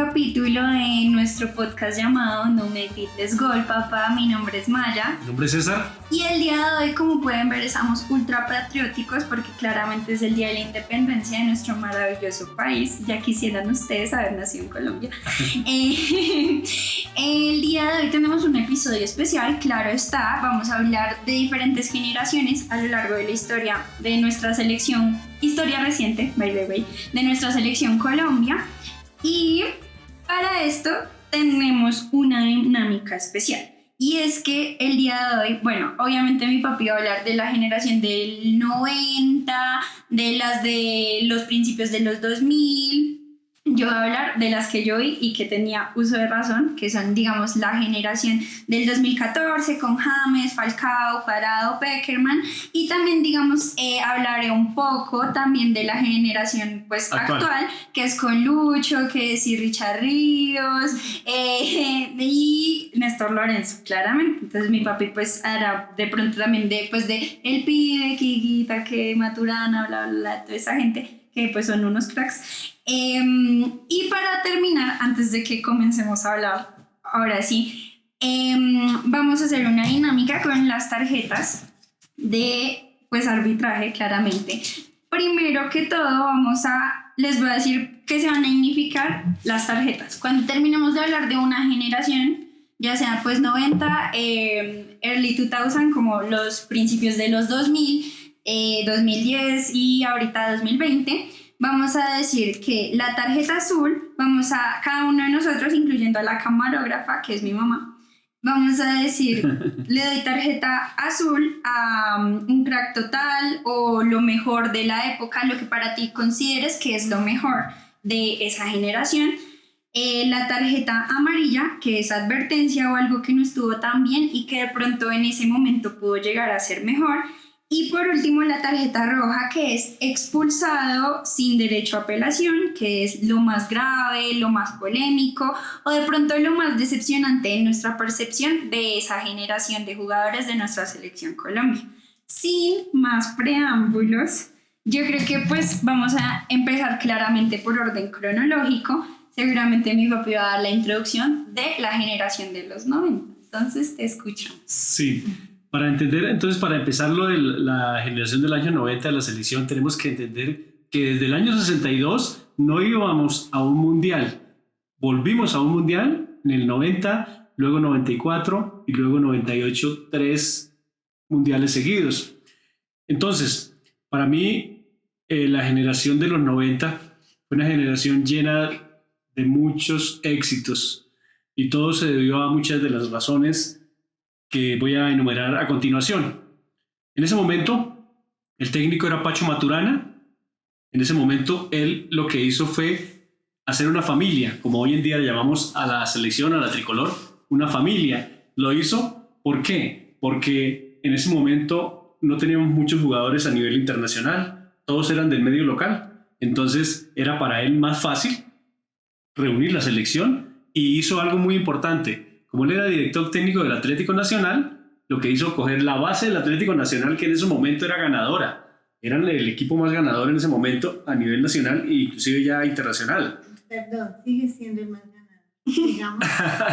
capítulo de nuestro podcast llamado No Me Grites Gol, papá. Mi nombre es Maya. Mi nombre es César. Y el día de hoy, como pueden ver, estamos ultra patrióticos porque claramente es el día de la independencia de nuestro maravilloso país. Ya quisieran ustedes haber nacido en Colombia. El día de hoy tenemos un episodio especial, claro está. Vamos a hablar de diferentes generaciones a lo largo de la historia de nuestra selección, historia reciente, by the way, de nuestra selección Colombia. Y para esto tenemos una dinámica especial. Y es que el día de hoy, bueno, obviamente mi papi va a hablar de la generación del 90, de las de los principios de los 2000. Yo voy a hablar de las que yo vi y que tenía uso de razón, que son, digamos, la generación del 2014 con James, Falcao, Cuadrado, Pekerman. Y también, digamos, hablaré un poco también de la generación pues, actual, que es con Lucho, que es Richard Ríos y Néstor Lorenzo, claramente. Entonces mi papi pues hará de pronto también de El Pibe, que Higuita, que Maturana, bla, bla, bla, toda esa gente que pues son unos cracks. Y para terminar, antes de que comencemos a hablar, ahora sí, vamos a hacer una dinámica con las tarjetas de pues arbitraje, claramente. Primero que todo les voy a decir qué se van a significar las tarjetas. Cuando terminemos de hablar de una generación, ya sea pues 90, early 2000, como los principios de los 2000, 2010 y ahorita 2020, vamos a decir que la tarjeta azul, cada uno de nosotros, incluyendo a la camarógrafa, que es mi mamá, vamos a decir, le doy tarjeta azul a un crack total o lo mejor de la época, lo que para ti consideres que es lo mejor de esa generación. La tarjeta amarilla, que es advertencia o algo que no estuvo tan bien y que de pronto en ese momento pudo llegar a ser mejor. Y por último, la tarjeta roja, que es expulsado sin derecho a apelación, que es lo más grave, lo más polémico o de pronto lo más decepcionante en nuestra percepción de esa generación de jugadores de nuestra selección Colombia. Sin más preámbulos, yo creo que pues vamos a empezar claramente por orden cronológico. Seguramente mi papi va a dar la introducción de la generación de los 90. Entonces te escucho. Sí. Para empezar lo de la generación del año 90 de la selección, tenemos que entender que desde el año 62 no íbamos a un mundial. Volvimos a un mundial en el 90, luego 94 y luego 98, 3 mundiales seguidos. Entonces, para mí, la generación de los 90 fue una generación llena de muchos éxitos y todo se debió a muchas de las razones que voy a enumerar a continuación. En ese momento, el técnico era Pacho Maturana. En ese momento, él lo que hizo fue hacer una familia, como hoy en día le llamamos a la selección, a la tricolor, una familia. Lo hizo, ¿por qué? Porque en ese momento no teníamos muchos jugadores a nivel internacional, todos eran del medio local. Entonces, era para él más fácil reunir la selección y hizo algo muy importante. Como él era director técnico del Atlético Nacional, lo que hizo coger la base del Atlético Nacional, que en ese momento era ganadora. Eran el equipo más ganador en ese momento a nivel nacional e inclusive ya internacional. Perdón, sigue siendo el más ganador, digamos.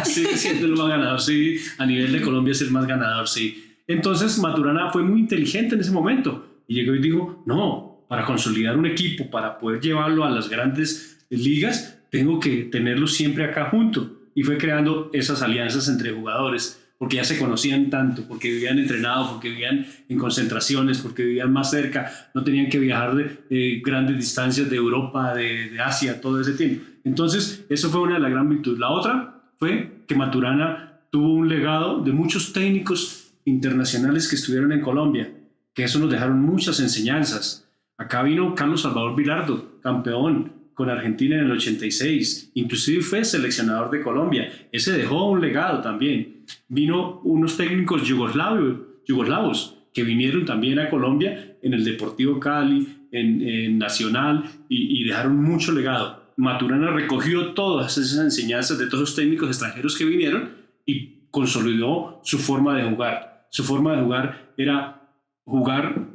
Sigue siendo el más ganador, sí. A nivel de Colombia es el más ganador, sí. Entonces Maturana fue muy inteligente en ese momento y llegó y dijo, no, para consolidar un equipo, para poder llevarlo a las grandes ligas, tengo que tenerlo siempre acá junto. Y fue creando esas alianzas entre jugadores, porque ya se conocían tanto, porque vivían entrenados, porque vivían en concentraciones, porque vivían más cerca, no tenían que viajar de grandes distancias de Europa, de Asia, todo ese tiempo. Entonces, eso fue una de las grandes virtudes. La otra fue que Maturana tuvo un legado de muchos técnicos internacionales que estuvieron en Colombia, que eso nos dejaron muchas enseñanzas. Acá vino Carlos Salvador Vilardo, campeón con Argentina en el 86, inclusive fue seleccionador de Colombia. Ese dejó un legado también. Vino unos técnicos yugoslavos que vinieron también a Colombia en el Deportivo Cali, en Nacional y dejaron mucho legado. Maturana recogió todas esas enseñanzas de todos los técnicos extranjeros que vinieron y consolidó su forma de jugar. Su forma de jugar era jugar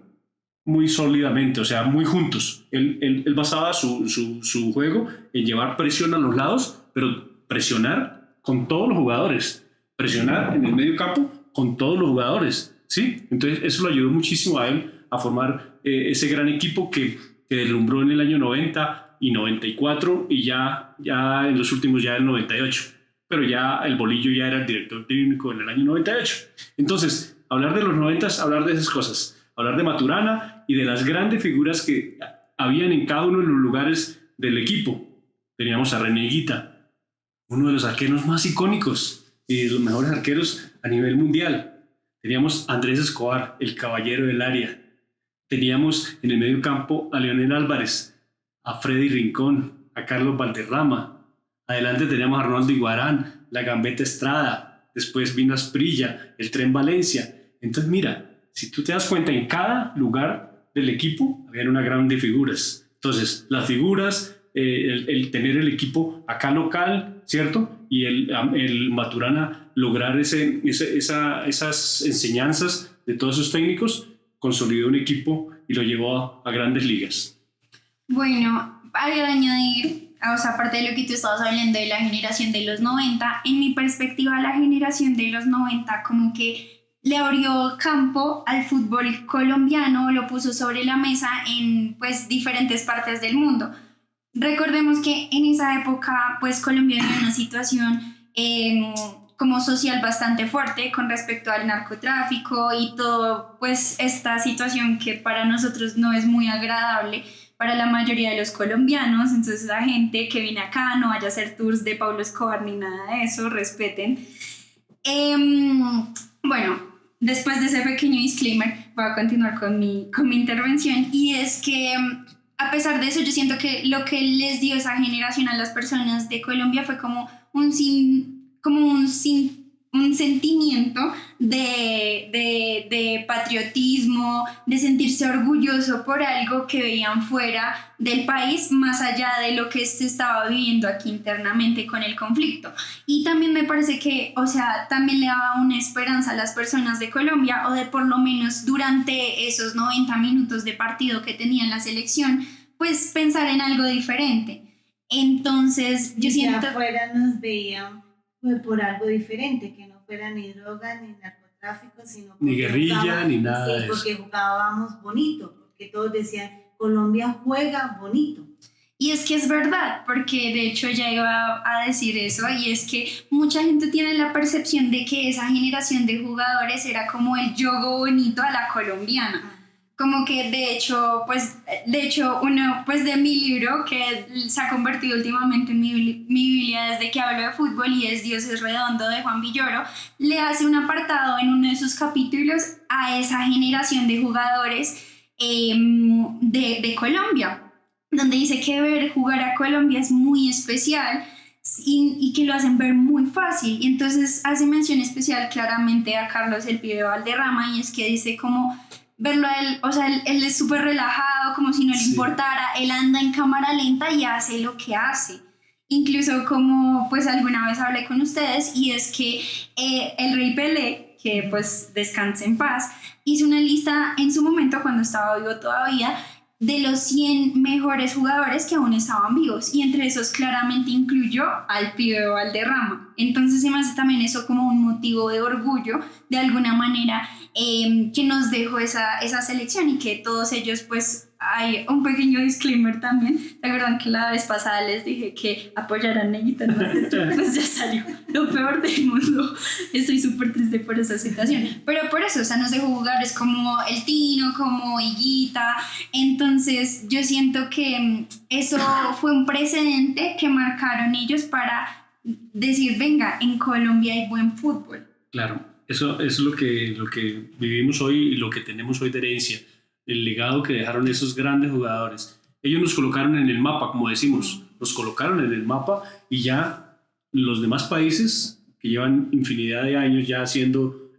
muy sólidamente, o sea, muy juntos. Él basaba su juego en llevar presión a los lados pero presionar con todos los jugadores, presionar en el medio campo con todos los jugadores, ¿sí? Entonces eso lo ayudó muchísimo a él a formar ese gran equipo que deslumbró en el año 90 y 94 y ya en los últimos ya el 98, pero ya el Bolillo ya era el director técnico en el año 98. Entonces, hablar de los 90, hablar de esas cosas, hablar de Maturana y de las grandes figuras que habían en cada uno de los lugares del equipo. Teníamos a René Higuita, uno de los arqueros más icónicos y de los mejores arqueros a nivel mundial. Teníamos a Andrés Escobar, el caballero del área. Teníamos en el medio campo a Leonel Álvarez, a Freddy Rincón, a Carlos Valderrama. Adelante teníamos a Ronaldo Iguarán, la Gambetta Estrada. Después vino Asprilla, el Tren Valencia. Entonces mira, si tú te das cuenta, en cada lugar del equipo había una gran de figuras. Entonces, las figuras, el tener el equipo acá local, ¿cierto? Y el Maturana lograr esas enseñanzas de todos esos técnicos, consolidó un equipo y lo llevó a grandes ligas. Bueno, algo de añadir, o sea, aparte de lo que tú estabas hablando de la generación de los 90, en mi perspectiva la generación de los 90 como que le abrió campo al fútbol colombiano, lo puso sobre la mesa en pues diferentes partes del mundo. Recordemos que en esa época pues Colombia vivía una situación como social bastante fuerte con respecto al narcotráfico y todo pues esta situación que para nosotros no es muy agradable para la mayoría de los colombianos. Entonces la gente que viene acá no vaya a hacer tours de Pablo Escobar ni nada de eso, respeten. Bueno, después de ese pequeño disclaimer voy a continuar con mi intervención, y es que a pesar de eso yo siento que lo que les dio esa generación a las personas de Colombia fue como un sentimiento de patriotismo, de sentirse orgulloso por algo que veían fuera del país, más allá de lo que se estaba viviendo aquí internamente con el conflicto. Y también me parece que, o sea, también le daba una esperanza a las personas de Colombia, o de por lo menos durante esos 90 minutos de partido que tenía la selección, pues pensar en algo diferente. Entonces yo siento... Que afuera nos veían por algo diferente, que no fuera ni droga ni narcotráfico, sino ni guerrilla ni nada de eso. Porque jugábamos bonito, porque todos decían Colombia juega bonito. Y es que es verdad, porque de hecho ya iba a decir eso, y es que mucha gente tiene la percepción de que esa generación de jugadores era como el yogo bonito a la colombiana. Como que de hecho uno pues de mi libro, que se ha convertido últimamente en mi Biblia desde que hablo de fútbol, y es Dios es redondo, de Juan Villoro, le hace un apartado en uno de sus capítulos a esa generación de jugadores de Colombia, donde dice que ver jugar a Colombia es muy especial y que lo hacen ver muy fácil. Y entonces hace mención especial claramente a Carlos el Pibe Valderrama, y es que dice como verlo a él, o sea, él es súper relajado, como si no le importara, él anda en cámara lenta y hace lo que hace. Incluso como pues alguna vez hablé con ustedes, y es que el Rey Pelé, que pues descanse en paz, hizo una lista en su momento cuando estaba vivo todavía de los 100 mejores jugadores que aún estaban vivos, y entre esos claramente incluyó al Pibe Valderrama. Entonces se me hace también eso como un motivo de orgullo de alguna manera, que nos dejó esa selección, y que todos ellos pues hay un pequeño disclaimer también. ¿Se acuerdan que la vez pasada les dije que apoyaran a Higuita? Pues ya salió lo peor del mundo. Estoy súper triste por esa situación, pero por eso, o sea, nos dejó jugadores como el Tino, como Higuita. Entonces yo siento que eso fue un precedente que marcaron ellos para decir, venga, en Colombia hay buen fútbol. Claro, eso es lo que vivimos hoy y lo que tenemos hoy de herencia, el legado que dejaron esos grandes jugadores. Ellos nos colocaron en el mapa, como decimos, nos colocaron en el mapa, y ya los demás países que llevan infinidad de años ya siendo,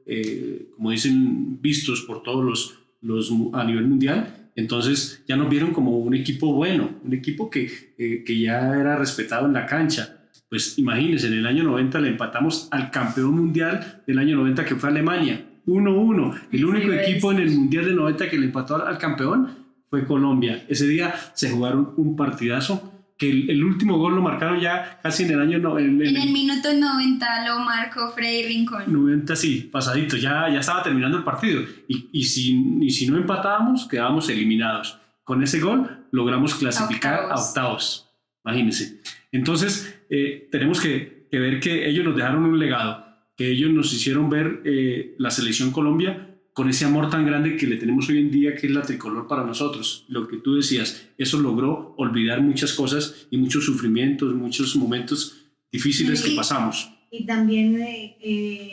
como dicen, vistos por todos los a nivel mundial, entonces ya nos vieron como un equipo bueno, un equipo que ya era respetado en la cancha. Pues imagínense, en el año 90 le empatamos al campeón mundial del año 90, que fue Alemania, 1-1. El único equipo en el mundial del 90 que le empató al campeón fue Colombia. Ese día se jugaron un partidazo que el último gol lo marcaron ya casi en el año... En el minuto 90 lo marcó Freddy Rincón. 90, sí, pasadito, ya estaba terminando el partido. Y si no empatábamos, quedábamos eliminados. Con ese gol logramos clasificar a octavos. Imagínense. Entonces, tenemos que ver que ellos nos dejaron un legado, que ellos nos hicieron ver la selección Colombia con ese amor tan grande que le tenemos hoy en día, que es la tricolor para nosotros. Lo que tú decías, eso logró olvidar muchas cosas y muchos sufrimientos, muchos momentos difíciles que pasamos. Y también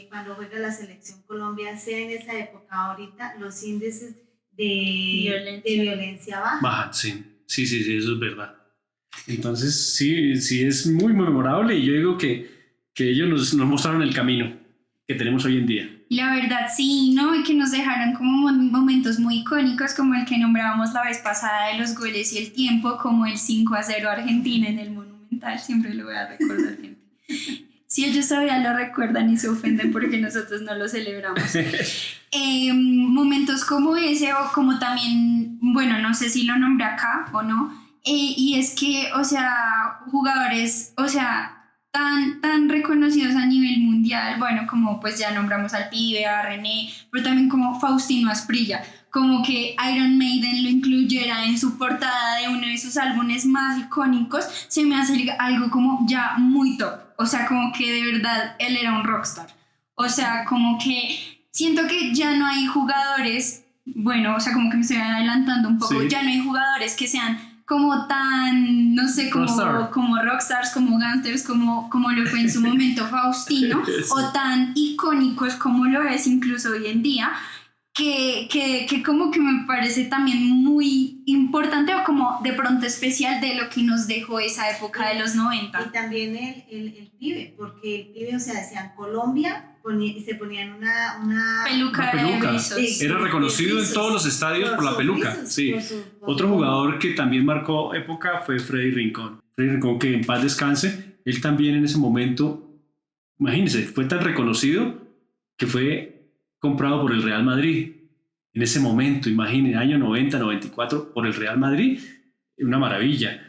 cuando juega la selección Colombia, sea en esa época, ahorita, los índices de violencia bajan. Sí, eso es verdad. Entonces, sí es muy memorable, y yo digo que ellos nos mostraron el camino que tenemos hoy en día. La verdad, sí, ¿no? Y que nos dejaron como momentos muy icónicos, como el que nombrábamos la vez pasada de los goles y el tiempo, como el 5-0 Argentina en el Monumental. Siempre lo voy a recordar, gente. Si ellos todavía lo recuerdan y se ofenden porque nosotros no lo celebramos. Momentos como ese, o como también, bueno, no sé si lo nombré acá o no, y es que, o sea, jugadores, o sea, tan reconocidos a nivel mundial, bueno, como pues ya nombramos al Pibe, a René, pero también como Faustino Asprilla, como que Iron Maiden lo incluyera en su portada de uno de sus álbumes más icónicos, se me hace algo como ya muy top, o sea, como que de verdad él era un rockstar, o sea, como que siento que ya no hay jugadores, bueno, o sea, como que me estoy adelantando un poco, ya no hay jugadores que sean como tan, no sé, como rockstars, como gangsters, como lo fue en su momento Faustino, sí. O tan icónicos como lo es incluso hoy en día, que como que me parece también muy importante, o como de pronto especial, de lo que nos dejó esa época de los 90. Y también el Pibe, porque el Pibe, o sea, decían Colombia, se ponían una peluca de rizos. Era reconocido en todos los estadios por la peluca. Rizos, sí. Otro jugador que también marcó época fue Freddy Rincón. Freddy Rincón, que en paz descanse, él también en ese momento, imagínense, fue tan reconocido que fue comprado por el Real Madrid. En ese momento, imagínense, año 90, 94, por el Real Madrid, una maravilla.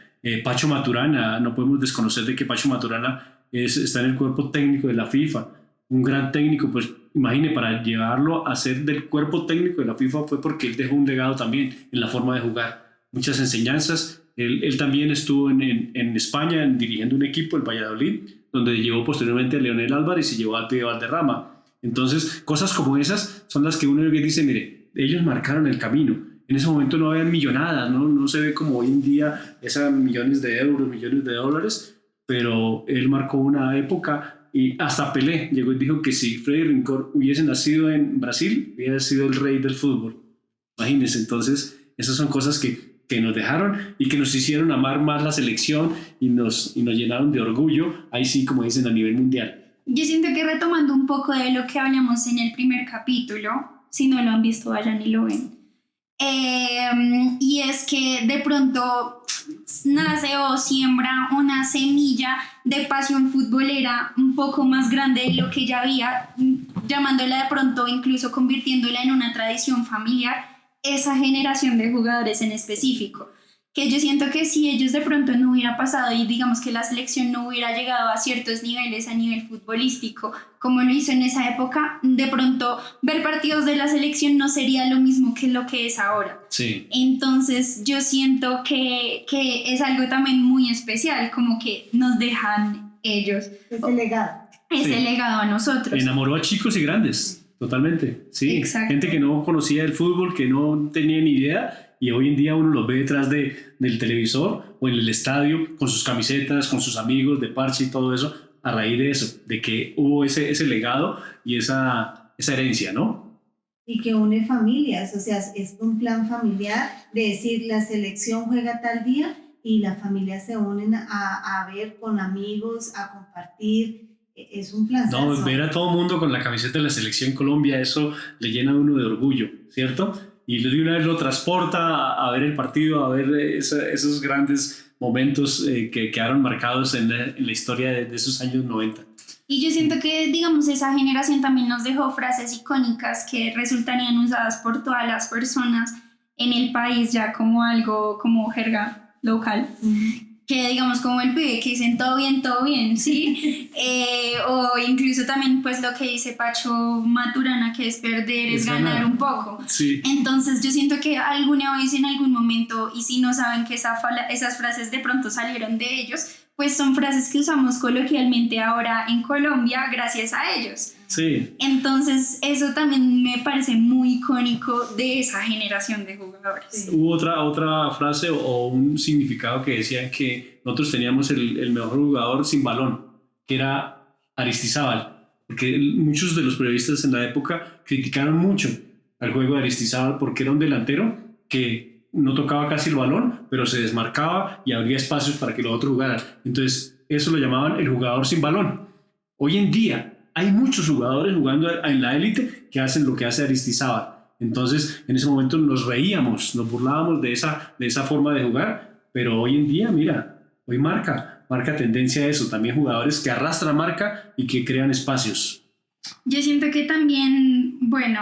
Pacho Maturana, no podemos desconocer de que Pacho Maturana está en el cuerpo técnico de la FIFA. Un gran técnico, pues imagine, para llevarlo a ser del cuerpo técnico de la FIFA fue porque él dejó un legado también en la forma de jugar, muchas enseñanzas. Él también estuvo en España dirigiendo un equipo, el Valladolid, donde llevó posteriormente a Leonel Álvarez y llevó al Pibe Valderrama. Entonces, cosas como esas son las que uno dice, mire, ellos marcaron el camino. En ese momento no había millonadas, no se ve como hoy en día esas millones de euros, millones de dólares, pero él marcó una época. Y hasta Pelé llegó y dijo que si Freddy Rincón hubiese nacido en Brasil, hubiera sido el rey del fútbol. Imagínense, entonces, esas son cosas que nos dejaron y que nos hicieron amar más la selección y nos llenaron de orgullo, ahí sí, como dicen, a nivel mundial. Yo siento que, retomando un poco de lo que hablamos en el primer capítulo, si no lo han visto, vayan y lo ven. Y es que de pronto nace o siembra una semilla de pasión futbolera un poco más grande de lo que ya había, llamándola de pronto, incluso convirtiéndola en una tradición familiar, esa generación de jugadores en específico. Que yo siento que si ellos de pronto no hubiera pasado y digamos que la selección no hubiera llegado a ciertos niveles a nivel futbolístico como lo hizo en esa época, de pronto ver partidos de la selección no sería lo mismo que lo que es ahora. Sí. Entonces yo siento que es algo también muy especial, como que nos dejan ellos ese legado. Ese legado a nosotros. Enamoró a chicos y grandes, totalmente. Sí. Exacto. Gente que no conocía el fútbol, que no tenía ni idea. Y hoy en día uno los ve detrás del televisor o en el estadio con sus camisetas, con sus amigos de parche y todo eso, a raíz de eso, de que hubo ese legado y esa herencia, ¿no? Y que une familias, o sea, es un plan familiar de decir, la selección juega tal día y las familias se unen a ver con amigos, a compartir. Es un plan. No, ver a todo el mundo con la camiseta de la selección Colombia, eso le llena a uno de orgullo, ¿cierto? Y de una vez lo transporta a ver el partido, a ver esos grandes momentos que quedaron marcados en la historia de esos años 90. Y yo siento que, digamos, esa generación también nos dejó frases icónicas que resultarían usadas por todas las personas en el país ya como algo, como jerga local. que digamos como el pibe que dicen todo bien, ¿sí? O incluso también pues lo que dice Pacho Maturana, que es perder es ganar un poco. Sí. Entonces yo siento que alguna vez en algún momento, y si no saben que esas frases de pronto salieron de ellos, pues son frases que usamos coloquialmente ahora en Colombia gracias a ellos. Sí. Entonces eso también me parece muy icónico de esa generación de jugadores. Sí. Hubo otra frase o un significado que decía que nosotros teníamos el mejor jugador sin balón, que era Aristizábal, porque muchos de los periodistas en la época criticaron mucho al juego de Aristizábal porque era un delantero que no tocaba casi el balón, pero se desmarcaba y abría espacios para que los otros jugaran. Entonces eso lo llamaban el jugador sin balón. Hoy en día hay muchos jugadores jugando en la élite que hacen lo que hace Aristizábal. Entonces, en ese momento nos reíamos, nos burlábamos de esa forma de jugar, pero hoy en día, mira, hoy marca tendencia a eso. También jugadores que arrastran marca y que crean espacios. Yo siento que también, bueno,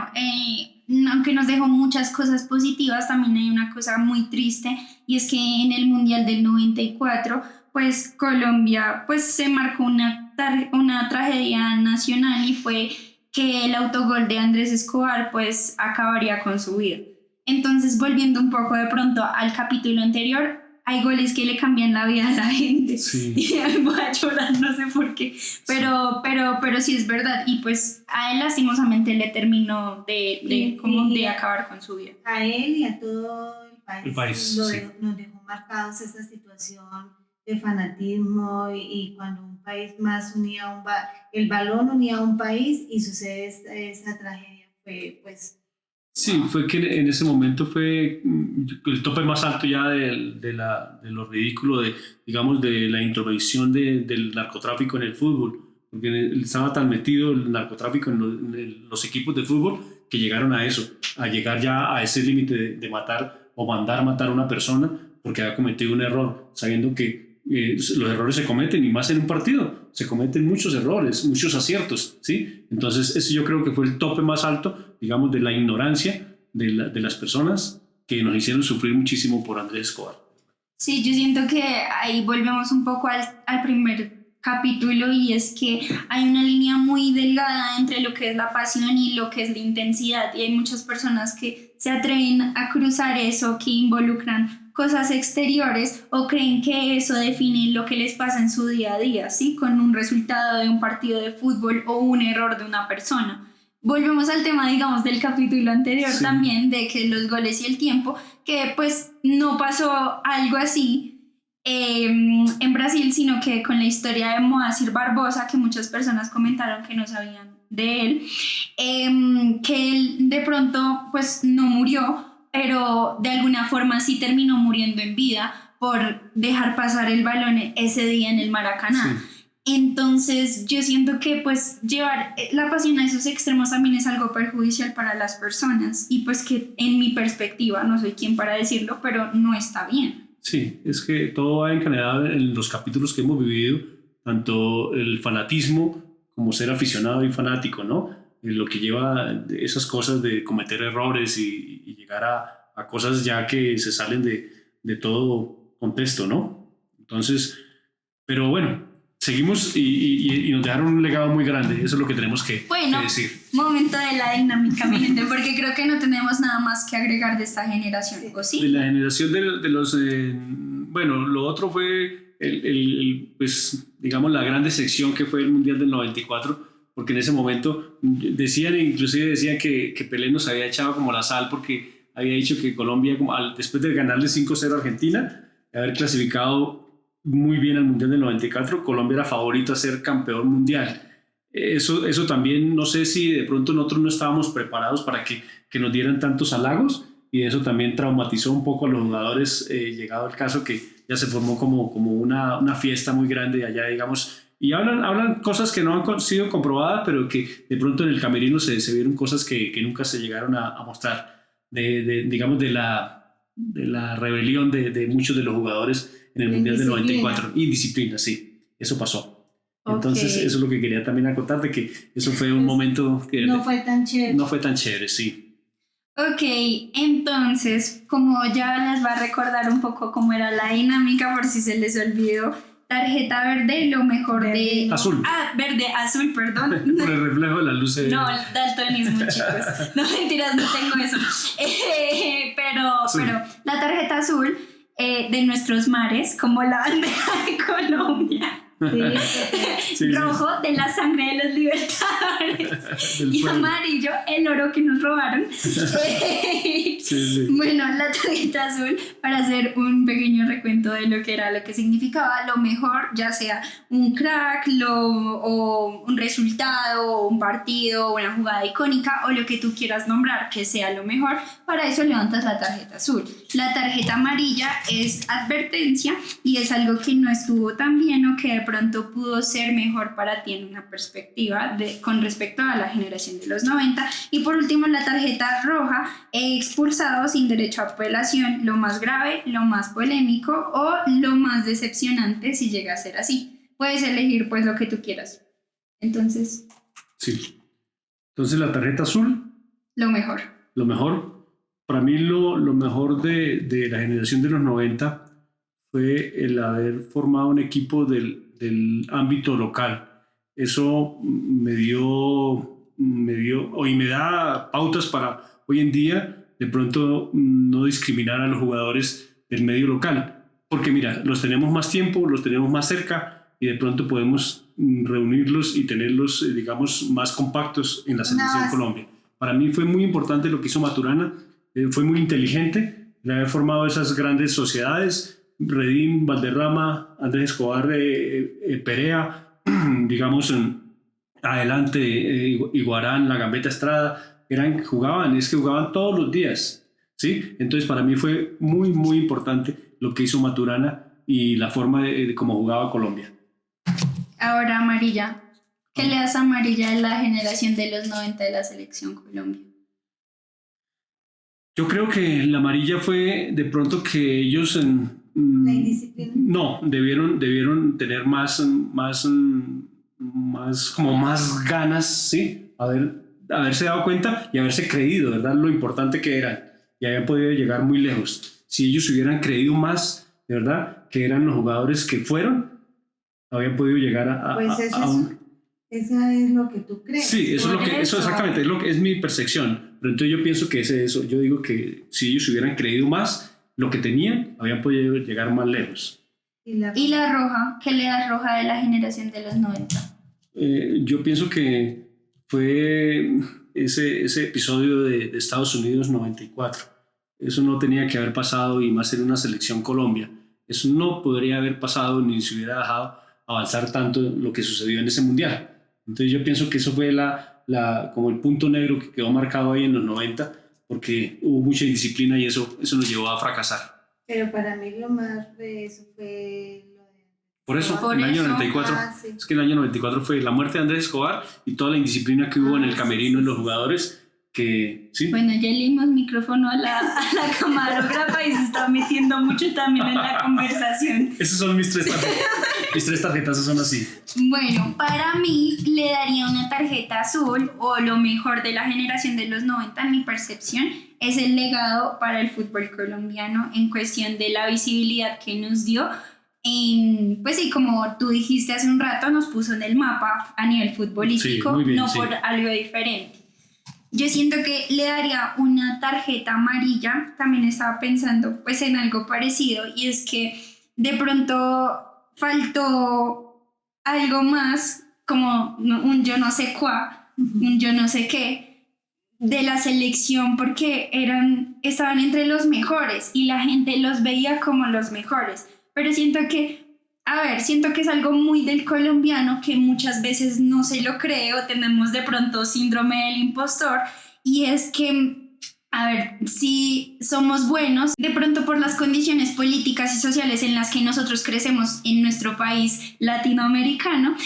aunque nos dejó muchas cosas positivas, también hay una cosa muy triste, y es que en el Mundial del 94, pues Colombia pues se marcó una tragedia nacional, y fue que el autogol de Andrés Escobar pues acabaría con su vida. Entonces, volviendo un poco de pronto al capítulo anterior, hay goles que le cambian la vida a la gente. Sí. Y voy a llorar, no sé por qué, pero sí es verdad, y pues a él lastimosamente le terminó de acabar con su vida. A él y a todo el país, Sí. nos dejó marcados esa situación de fanatismo, y cuando un país más unía el balón unía a un país y sucede esa tragedia, fue pues... Sí, fue que en ese momento fue el tope más alto ya de lo ridículo, digamos, de la intromisión del narcotráfico en el fútbol, porque estaba tan metido el narcotráfico en los equipos de fútbol que llegaron a eso, a llegar ya a ese límite de matar o mandar matar a una persona porque había cometido un error, sabiendo que los errores se cometen, y más en un partido se cometen muchos errores, muchos aciertos, ¿sí? Entonces ese yo creo que fue el tope más alto, digamos, de la ignorancia de las personas que nos hicieron sufrir muchísimo por Andrés Escobar. Sí, yo siento que ahí volvemos un poco al primer capítulo, y es que hay una línea muy delgada entre lo que es la pasión y lo que es la intensidad, y hay muchas personas que se atreven a cruzar eso, que involucran cosas exteriores o creen que eso define lo que les pasa en su día a día, ¿sí? Con un resultado de un partido de fútbol o un error de una persona. Volvemos al tema, digamos, del capítulo anterior, sí, también, de que los goles y el tiempo, que pues no pasó algo así en Brasil, sino que con la historia de Moacir Barbosa, que muchas personas comentaron que no sabían de él, que él de pronto pues no murió, pero de alguna forma sí terminó muriendo en vida por dejar pasar el balón ese día en el Maracaná. Sí. Entonces yo siento que pues llevar la pasión a esos extremos también es algo perjudicial para las personas, y pues que en mi perspectiva, no soy quien para decirlo, pero no está bien. Sí, es que todo va encadenado en los capítulos que hemos vivido, tanto el fanatismo como ser aficionado y fanático, ¿no? Lo que lleva esas cosas de cometer errores y llegar a cosas ya que se salen de todo contexto, ¿no? Entonces, pero bueno, seguimos y nos dejaron un legado muy grande, eso es lo que tenemos que decir. Momento de la dinámica, mi gente, porque creo que no tenemos nada más que agregar de esta generación, ¿o sí? De la generación de los... bueno, lo otro fue, pues, digamos, la grande sección que fue el Mundial del 94, porque en ese momento inclusive decían que Pelé nos había echado como la sal, porque había dicho que Colombia, después de ganarle 5-0 a Argentina, haber clasificado muy bien al Mundial del 94, Colombia era favorito a ser campeón mundial. Eso también, no sé si de pronto nosotros no estábamos preparados para que nos dieran tantos halagos, y eso también traumatizó un poco a los jugadores, llegado el caso que ya se formó como una fiesta muy grande allá, digamos, y hablan cosas que no han sido comprobadas, pero que de pronto en el camerino se vieron cosas que nunca se llegaron a mostrar, digamos, de la rebelión de muchos de los jugadores en el Mundial del 94. Indisciplina, sí, eso pasó. Entonces, eso es lo que quería también acotar, de que eso fue un momento que no fue tan chévere. No fue tan chévere, sí. Ok, entonces, como ya les va a recordar un poco cómo era la dinámica, por si se les olvidó, tarjeta verde, lo mejor de... Azul. Verde, azul, perdón. Por el reflejo de la luz. No, daltonismo, chicos. No, mentiras, no tengo eso. Pero la tarjeta azul de nuestros mares, como la bandera de Colombia. Sí. Rojo, de la sangre de los libertadores. Y pueblo. amarillo, el oro que nos robaron. Sí. Bueno, la tarjeta azul, para hacer un pequeño recuento de lo que era, lo que significaba lo mejor, ya sea un crack, o un resultado, o un partido, o una jugada icónica, o lo que tú quieras nombrar que sea lo mejor. Para eso levantas la tarjeta azul. La tarjeta amarilla es advertencia y es algo que no estuvo tan bien o que de pronto pudo ser mejor para ti en una perspectiva con respecto a la generación de los 90. Y por último, la tarjeta roja, expulsado sin derecho a apelación, lo más grave, lo más polémico o lo más decepcionante si llega a ser así. Puedes elegir pues lo que tú quieras. Entonces, Sí. Entonces la tarjeta azul, lo mejor. lo mejor. Para mí lo mejor de la generación de los 90 fue el haber formado un equipo del ámbito local. Eso me da pautas para hoy en día de pronto no discriminar a los jugadores del medio local. Porque mira, los tenemos más tiempo, los tenemos más cerca y de pronto podemos reunirlos y tenerlos, digamos, más compactos en la selección Colombia. Para mí fue muy importante lo que hizo Maturana. Fue muy inteligente el haber formado esas grandes sociedades, Redín, Valderrama, Andrés Escobar, Perea, digamos, adelante, Iguarán, La Gambetta Estrada, jugaban todos los días, ¿sí? Entonces para mí fue muy, muy importante lo que hizo Maturana y la forma de cómo jugaba Colombia. Ahora amarilla. ¿Qué le das a amarilla en la generación de los 90 de la selección Colombia? Yo creo que la amarilla fue de pronto que ellos La indisciplina. no, debieron tener más ganas, ¿sí? Haberse dado cuenta y haberse creído, ¿verdad? Lo importante que eran y habían podido llegar muy lejos. Si ellos hubieran creído más, de verdad, que eran los jugadores que fueron, habían podido llegar Eso es lo que tú crees. Sí, eso exactamente, es mi percepción. Pero entonces yo pienso que eso. Yo digo que si ellos hubieran creído más lo que tenían, habían podido llegar más lejos. ¿Y la roja? ¿Qué le das roja de la generación de los 90? Yo pienso que fue ese episodio de Estados Unidos 94. Eso no tenía que haber pasado y más en una selección Colombia. Eso no podría haber pasado ni se hubiera dejado avanzar tanto lo que sucedió en ese mundial. Entonces yo pienso que eso fue como el punto negro que quedó marcado ahí en los 90, porque hubo mucha indisciplina y eso nos llevó a fracasar. Pero para mí lo más de eso fue lo de... Por eso, el año 94, sí. Es que el año 94 fue la muerte de Andrés Escobar y toda la indisciplina que hubo en el camerino, en los jugadores, que sí. Bueno, ya le dimos micrófono a la camarógrafa y se está metiendo mucho también en la conversación. Esas son mis 3 tarjetas. Mis 3 tarjetas son así. Bueno, para mí le daría una tarjeta azul, o lo mejor de la generación de los 90, en mi percepción, es el legado para el fútbol colombiano en cuestión de la visibilidad que nos dio. Pues sí, como tú dijiste hace un rato, nos puso en el mapa a nivel futbolístico, sí, bien, no sí. por algo diferente. Yo siento que le daría una tarjeta amarilla. También estaba pensando pues en algo parecido, y es que de pronto faltó algo más, como un yo no sé cuá, un yo no sé qué de la selección, porque estaban entre los mejores y la gente los veía como los mejores. Pero siento que es algo muy del colombiano, que muchas veces no se lo cree o tenemos de pronto síndrome del impostor, y es que, si somos buenos, de pronto por las condiciones políticas y sociales en las que nosotros crecemos en nuestro país latinoamericano,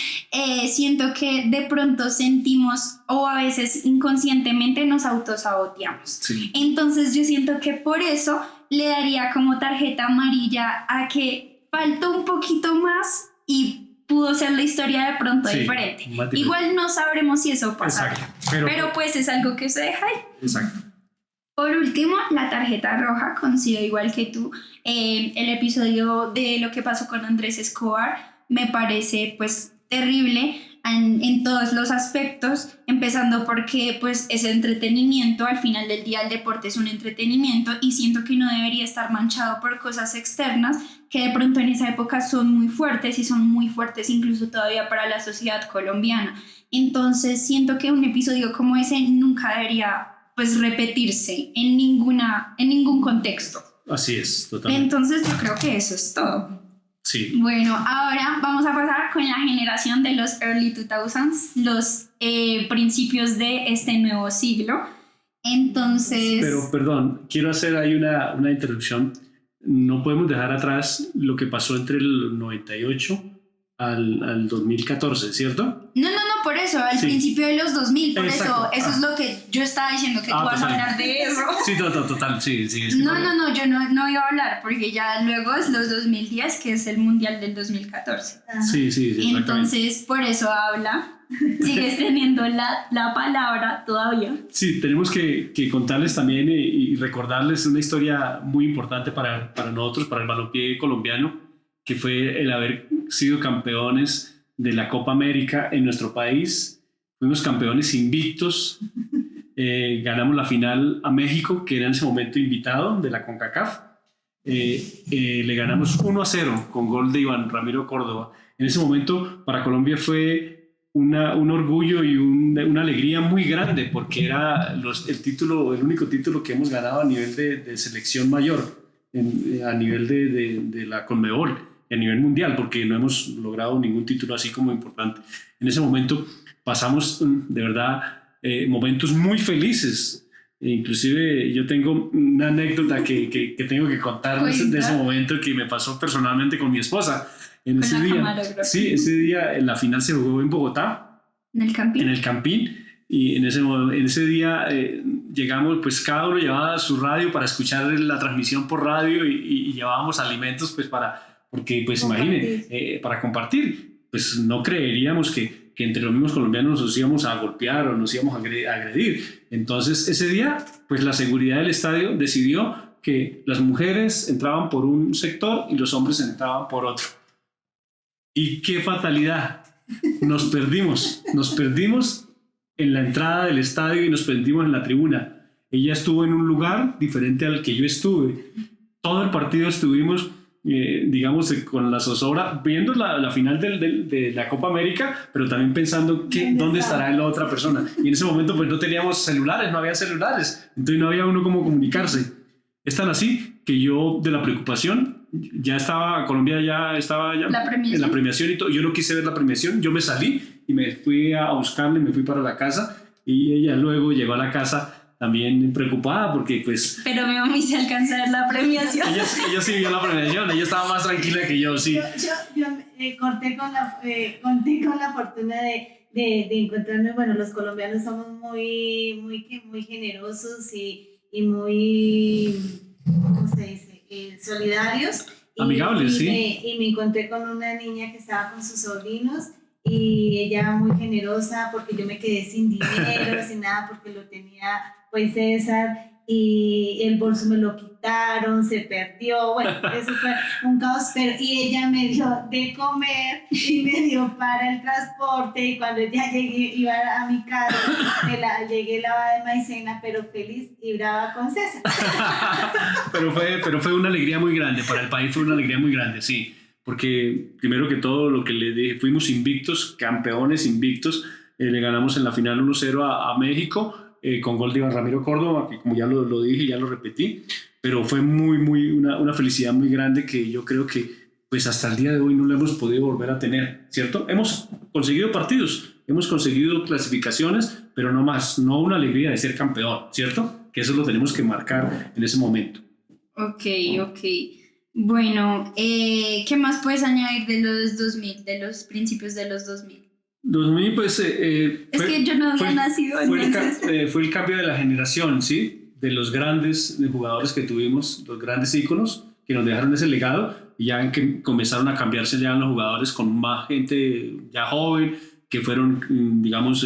siento que de pronto sentimos, o a veces inconscientemente nos autosaboteamos. Sí. Entonces yo siento que por eso le daría como tarjeta amarilla a que faltó un poquito más y pudo ser la historia de pronto diferente. Igual no sabremos si eso pasará. Exacto. Pero pues es algo que se deja ahí. Exacto. Por último, la tarjeta roja, coincido igual que tú. El episodio de lo que pasó con Andrés Escobar me parece pues terrible en todos los aspectos, empezando porque pues es entretenimiento, al final del día el deporte es un entretenimiento y siento que no debería estar manchado por cosas externas que de pronto en esa época son muy fuertes y son muy fuertes incluso todavía para la sociedad colombiana. Entonces siento que un episodio como ese nunca debería pues repetirse en ningún contexto. Así es, totalmente. Entonces yo creo que eso es todo. Sí. Bueno, ahora vamos a pasar con la generación de los early 2000s, los principios de este nuevo siglo. Entonces... Pero, perdón, quiero hacer ahí una interrupción. No podemos dejar atrás lo que pasó entre el 98 al 2014, ¿cierto? No, por eso, al principio de los 2000, por Exacto. eso es lo que yo estaba diciendo, que tú vas a hablar de eso. Sí, total, sí. No, yo no iba a hablar, porque ya luego es los 2010, que es el Mundial del 2014. Sí. Entonces, por eso habla, sigues teniendo la palabra todavía. Sí, tenemos que contarles también y recordarles una historia muy importante para nosotros, para el balompié colombiano, que fue el haber sido campeones de la Copa América en nuestro país. Fuimos campeones invictos, ganamos la final a México, que era en ese momento invitado de la CONCACAF. Le ganamos 1-0 con gol de Iván Ramiro Córdoba. En ese momento para Colombia fue un orgullo y una alegría muy grande, porque era el único título que hemos ganado a nivel de selección mayor, a nivel de la Conmebol, a nivel mundial, porque no hemos logrado ningún título así como importante. En ese momento pasamos de verdad momentos muy felices. Inclusive yo tengo una anécdota que tengo que contar de ese momento que me pasó personalmente con mi esposa. Ese día la final se jugó en Bogotá, en el Campín, y en ese día llegamos, pues cada uno llevaba su radio para escuchar la transmisión por radio y llevábamos alimentos pues porque pues imagine, para compartir. Pues no creeríamos que entre los mismos colombianos nos íbamos a golpear o nos íbamos a agredir. Entonces ese día pues la seguridad del estadio decidió que las mujeres entraban por un sector y los hombres entraban por otro. Y qué fatalidad, nos perdimos en la entrada del estadio y nos perdimos en la tribuna. Ella estuvo en un lugar diferente al que yo estuve. Todo el partido estuvimos digamos con la zozobra viendo la final de la Copa América, pero también pensando dónde estará la otra persona. Y en ese momento pues no teníamos celulares, no había celulares, entonces no había uno cómo comunicarse. Es tan así que yo, de la preocupación, Colombia ya estaba en la premiación y todo. Yo no quise ver la premiación, yo me salí y me fui a buscarla y me fui para la casa, y ella luego llegó a la casa también preocupada porque pues... Pero mi mamá se alcanzó a ver la premiación. ella sí vio la premiación, ella estaba más tranquila que yo, sí. Yo conté con la fortuna de encontrarme. Bueno, los colombianos somos muy generosos y muy, ¿cómo se dice? Solidarios. Amigables, sí. Y me encontré con una niña que estaba con sus sobrinos, y ella muy generosa, porque yo me quedé sin dinero, sin nada, porque lo tenía pues César, y el bolso me lo quitaron, se perdió, bueno, eso fue un caos, y ella me dio de comer y me dio para el transporte, y cuando ya iba a mi casa, llegué lavada de maicena, pero feliz y brava con César. pero fue una alegría muy grande, para el país fue una alegría muy grande, sí, porque primero que todo, lo que le dije, fuimos invictos, campeones invictos, le ganamos en la final 1-0 a México, con gol de Iván Ramiro Córdoba, que como ya lo dije, ya lo repetí, pero fue una felicidad muy grande que yo creo que pues hasta el día de hoy no la hemos podido volver a tener, ¿cierto? Hemos conseguido partidos, hemos conseguido clasificaciones, pero no más, no una alegría de ser campeón, ¿cierto? Que eso lo tenemos que marcar en ese momento. Ok. Bueno, ¿qué más puedes añadir de los 2000, de los principios de los 2000? 2000, pues... es que yo no había nacido entonces. Fue el cambio de la generación, ¿sí? De los grandes jugadores que tuvimos, los grandes íconos que nos dejaron ese legado, y ya en que comenzaron a cambiarse ya los jugadores con más gente ya joven, que fueron, digamos,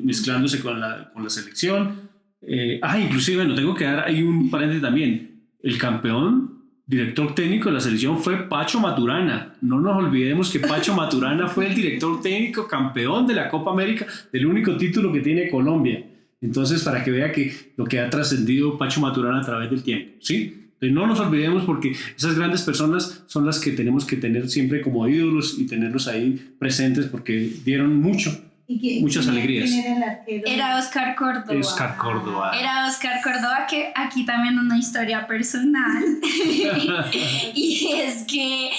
mezclándose con la selección. Inclusive, bueno, tengo que dar ahí un paréntesis también. El campeón, director técnico de la selección fue Pacho Maturana. No nos olvidemos que Pacho Maturana fue el director técnico campeón de la Copa América, del único título que tiene Colombia. Entonces, para que vea que lo que ha trascendido Pacho Maturana a través del tiempo, ¿sí? Entonces, no nos olvidemos porque esas grandes personas son las que tenemos que tener siempre como ídolos y tenerlos ahí presentes porque dieron muchas alegrías. ¿Quién era el arquero? Era Oscar Córdoba. Oscar Córdoba. Era Oscar Córdoba, que aquí también una historia personal. Y es que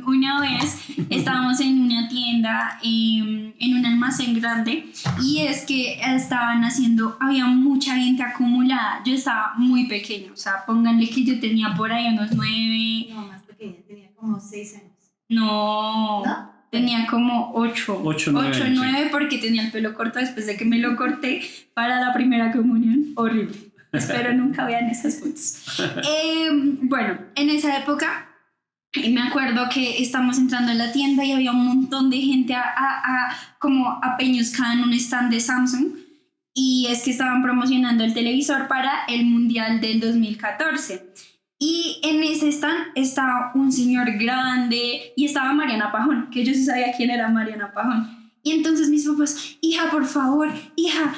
una vez estábamos en una tienda, en un almacén grande, y es que había mucha gente acumulada. Yo estaba muy pequeña, o sea, pónganle que yo tenía por ahí unos 9. No, más pequeña, tenía como 6 años. No. Tenía como 8, 9, porque tenía el pelo corto después de que me lo corté para la primera comunión. Horrible. Espero nunca vean esas fotos. Bueno, en esa época me acuerdo que estamos entrando en la tienda y había un montón de gente como apeñuscada en un stand de Samsung, y es que estaban promocionando el televisor para el Mundial del 2014. Y en ese stand estaba un señor grande y estaba Mariana Pajón, que yo sí sabía quién era Mariana Pajón. Y entonces mis papás, hija, por favor, hija,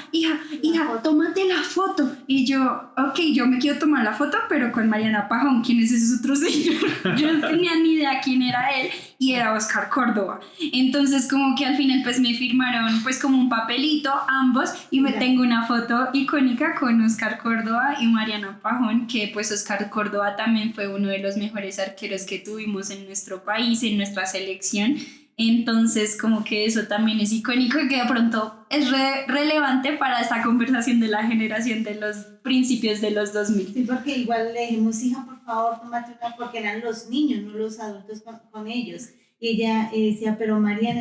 tómate la foto. Y yo, ok, yo me quiero tomar la foto, pero con Mariana Pajón. ¿Quién es ese otro señor? Yo no tenía ni idea quién era él, y era Oscar Córdoba. Entonces como que al final pues me firmaron pues como un papelito ambos, y me tengo una foto icónica con Oscar Córdoba y Mariana Pajón, que pues Oscar Córdoba también fue uno de los mejores arqueros que tuvimos en nuestro país, en nuestra selección. Entonces como que eso también es icónico y que de pronto es relevante para esta conversación de la generación de los principios de los 2000. Sí, porque igual le dijimos, hija, por favor, tómate una, porque eran los niños, no los adultos con ellos. Y ella decía, pero Mariana,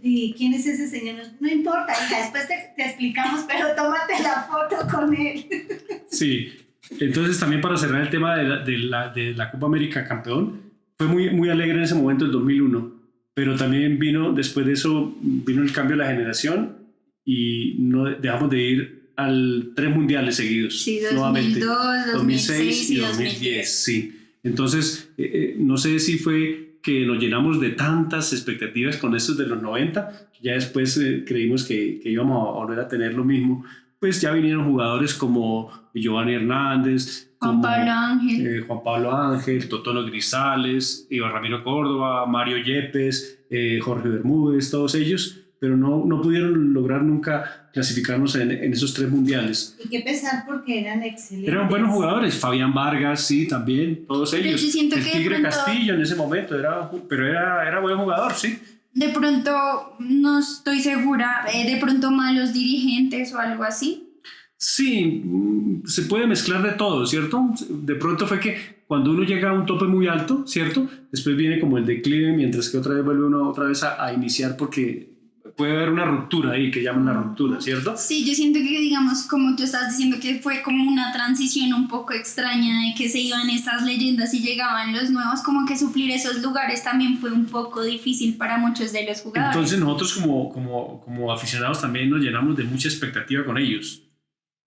¿quién es ese señor? No importa, hija, después te explicamos, pero tómate la foto con él. Sí, entonces también para cerrar el tema de la Copa América campeón, fue muy alegre en ese momento, el 2001. Pero también después de eso, vino el cambio de la generación y no dejamos de ir al 3 mundiales seguidos. Sí, 2002, nuevamente, 2006 y 2010. Sí. Entonces, no sé si fue que nos llenamos de tantas expectativas con estos de los 90, ya después creímos que íbamos a volver a tener lo mismo. Pues ya vinieron jugadores como Giovanni Hernández, Juan Pablo Ángel, Totono Grisales, Iván Ramiro Córdoba, Mario Yepes, Jorge Bermúdez, todos ellos, pero no pudieron lograr nunca clasificarnos en esos 3 mundiales. Y qué pesar, porque eran excelentes. Eran buenos jugadores, Fabián Vargas, sí, también, todos ellos. Yo siento el que Tigre Castillo en ese momento, era buen jugador, sí. De pronto, no estoy segura, de pronto malos dirigentes o algo así. Sí, se puede mezclar de todo, ¿cierto? De pronto fue que cuando uno llega a un tope muy alto, ¿cierto? Después viene como el declive, mientras que otra vez vuelve uno a iniciar, porque puede haber una ruptura ahí, que llaman la ruptura, ¿cierto? Sí, yo siento que, digamos, como tú estás diciendo, que fue como una transición un poco extraña, de que se iban estas leyendas y llegaban los nuevos, como que suplir esos lugares también fue un poco difícil para muchos de los jugadores. Entonces nosotros como aficionados también nos llenamos de mucha expectativa con ellos.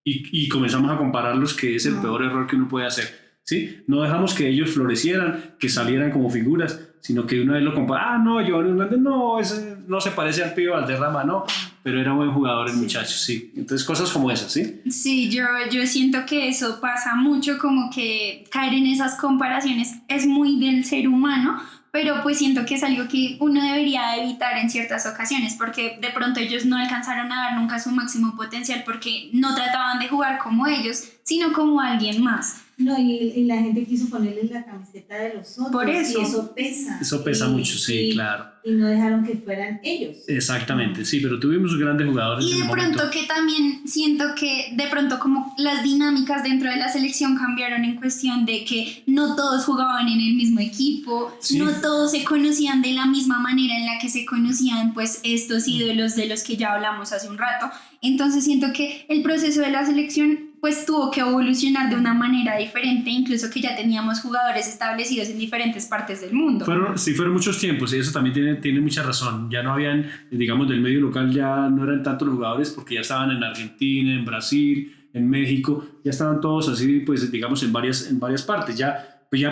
Y comenzamos a compararlos, que es el peor error que uno puede hacer, ¿sí? No dejamos que ellos florecieran, que salieran como figuras, sino que una vez lo compara, no, Giovanni Hernández, no, ese no se parece al pibe Valderrama, no, pero era buen jugador el muchacho, sí. Entonces cosas como esas, ¿sí? Sí, yo siento que eso pasa mucho, como que caer en esas comparaciones es muy del ser humano, pero pues siento que es algo que uno debería evitar en ciertas ocasiones, porque de pronto ellos no alcanzaron a dar nunca su máximo potencial porque no trataban de jugar como ellos, sino como alguien más. No, y la gente quiso ponerle la camiseta de los otros. Por eso. Y eso pesa. Eso pesa mucho, sí, claro. Y no dejaron que fueran ellos. Exactamente, sí, pero tuvimos grandes jugadores. Y de pronto que también siento que de pronto como las dinámicas dentro de la selección cambiaron en cuestión de que no todos jugaban en el mismo equipo, sí. No todos se conocían de la misma manera en la que se conocían pues estos ídolos de los que ya hablamos hace un rato. Entonces siento que el proceso de la selección pues tuvo que evolucionar de una manera diferente, incluso que ya teníamos jugadores establecidos en diferentes partes del mundo. Fueron muchos tiempos y eso también tiene mucha razón. Ya no habían, digamos, del medio local ya no eran tantos los jugadores porque ya estaban en Argentina, en Brasil, en México, ya estaban todos así, pues digamos, en varias partes.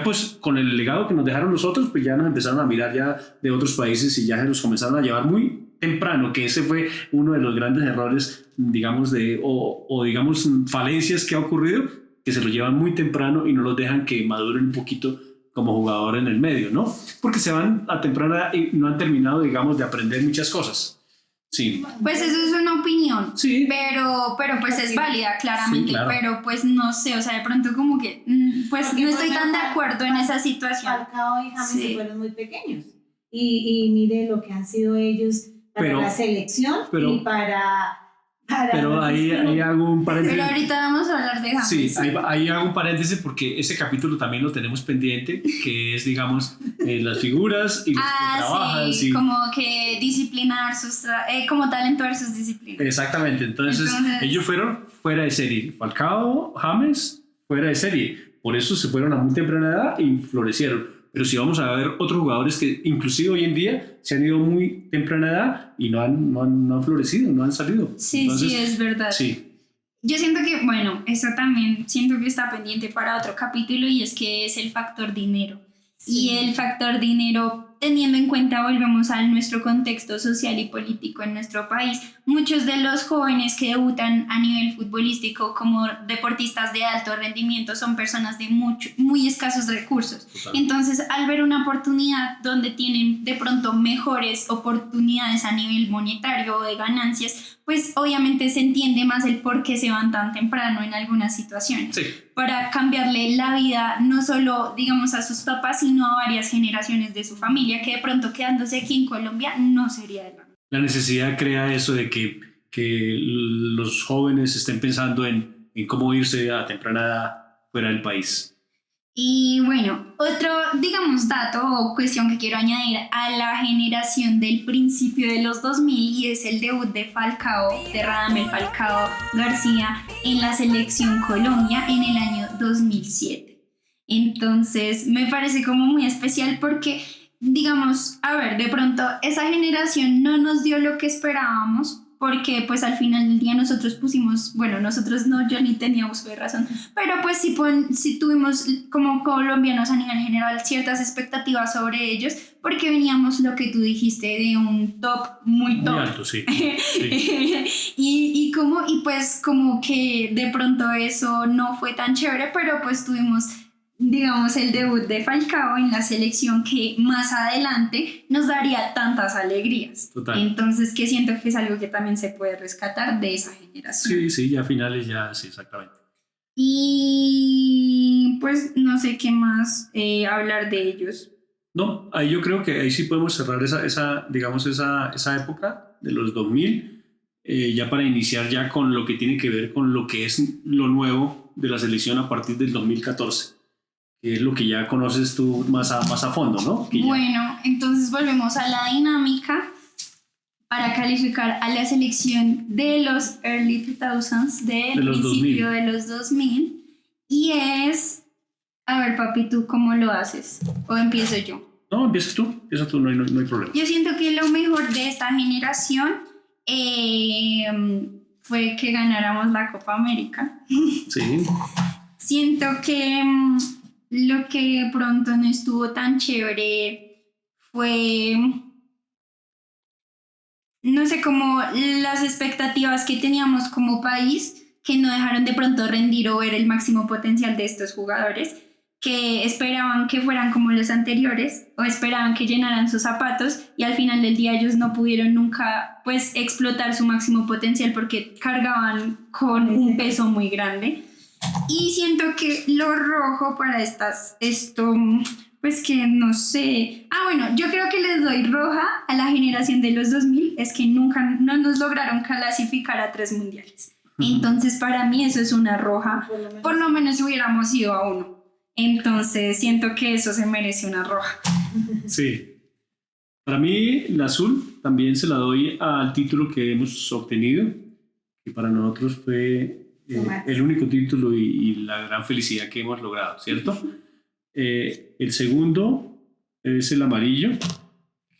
Pues con el legado que nos dejaron los otros, pues ya nos empezaron a mirar ya de otros países y ya se los comenzaron a llevar muy temprano, que ese fue uno de los grandes errores, digamos, digamos, falencias que ha ocurrido, que se los llevan muy temprano y no los dejan que maduren un poquito como jugador en el medio, ¿no? Porque se van a temprana y no han terminado, digamos, de aprender muchas cosas. Sí. Pues eso es una opinión, sí. pero pues es válida, claramente, sí, claro. Pero pues no sé, o sea, de pronto como que, pues porque no estoy tan de acuerdo en esa situación. Falcao y James se fueron muy pequeños y mire lo que han sido ellos para la selección y para pero ahí hago un paréntesis. Pero ahorita vamos a hablar de James. Sí, ahí hago un paréntesis porque ese capítulo también lo tenemos pendiente, que es, digamos, las figuras y los que trabajan. Sí, como que disciplinar como talentuar sus disciplinas. Exactamente, entonces ellos fueron fuera de serie. Falcao, James, fuera de serie. Por eso se fueron a muy temprana edad y florecieron. Pero si vamos a ver otros jugadores que inclusive hoy en día se han ido muy temprana edad y no han florecido, no han salido. Sí, entonces, sí, es verdad. Sí. Yo siento que, bueno, eso también siento que está pendiente para otro capítulo y es que es el factor dinero. Sí. Y el factor dinero, teniendo en cuenta, volvemos a nuestro contexto social y político en nuestro país, muchos de los jóvenes que debutan a nivel futbolístico como deportistas de alto rendimiento son personas de muy escasos recursos. Total. Entonces, al ver una oportunidad donde tienen de pronto mejores oportunidades a nivel monetario o de ganancias, pues obviamente se entiende más el por qué se van tan temprano en algunas situaciones. Sí. Para cambiarle la vida no solo, digamos, a sus papás, sino a varias generaciones de su familia, que de pronto quedándose aquí en Colombia no sería de la necesidad crea eso de que los jóvenes estén pensando en cómo irse a temprana edad fuera del país. Y bueno, otro, digamos, dato o cuestión que quiero añadir a la generación del principio de los 2000 y es el debut de Radamel Falcao García en la selección Colombia en el año 2007. Entonces me parece como muy especial porque, digamos, a ver, de pronto esa generación no nos dio lo que esperábamos, porque pues al final del día nosotros pusimos, bueno, nosotros no, yo ni tenía uso de razón, pero pues sí tuvimos como colombianos a nivel general ciertas expectativas sobre ellos, porque veníamos, lo que tú dijiste, de un top muy alto, sí. Sí. y pues como que de pronto eso no fue tan chévere, pero pues tuvimos, digamos, el debut de Falcao en la selección que más adelante nos daría tantas alegrías. Total. Entonces, que siento que es algo que también se puede rescatar de esa generación. Sí, ya a finales ya, sí, exactamente. Y pues no sé qué más hablar de ellos. No, ahí yo creo que ahí sí podemos cerrar esa época de los 2000, ya para iniciar ya con lo que tiene que ver con lo que es lo nuevo de la selección a partir del 2014. Que es lo que ya conoces tú más a fondo, ¿no? Bueno, entonces volvemos a la dinámica para calificar a la selección de los early 2000s, del principio 2000. De los 2000. Y es, a ver, papi, ¿tú cómo lo haces? ¿O empiezo yo? No, empieza tú, no hay problema. Yo siento que lo mejor de esta generación fue que ganáramos la Copa América. Sí. Siento que lo que de pronto no estuvo tan chévere fue, no sé, como las expectativas que teníamos como país, que no dejaron de pronto rendir o ver el máximo potencial de estos jugadores, que esperaban que fueran como los anteriores o esperaban que llenaran sus zapatos y al final del día ellos no pudieron nunca pues explotar su máximo potencial porque cargaban con un peso muy grande. Y siento que lo rojo para esto, pues que no sé. Bueno, yo creo que les doy roja a la generación de los 2000, es que nunca no nos lograron clasificar a 3 mundiales. Entonces, para mí eso es una roja. Por lo menos hubiéramos ido a 1. Entonces, siento que eso se merece una roja. Sí. Para mí, la azul también se la doy al título que hemos obtenido, que para nosotros fue el único título y la gran felicidad que hemos logrado, ¿cierto? El segundo es el amarillo,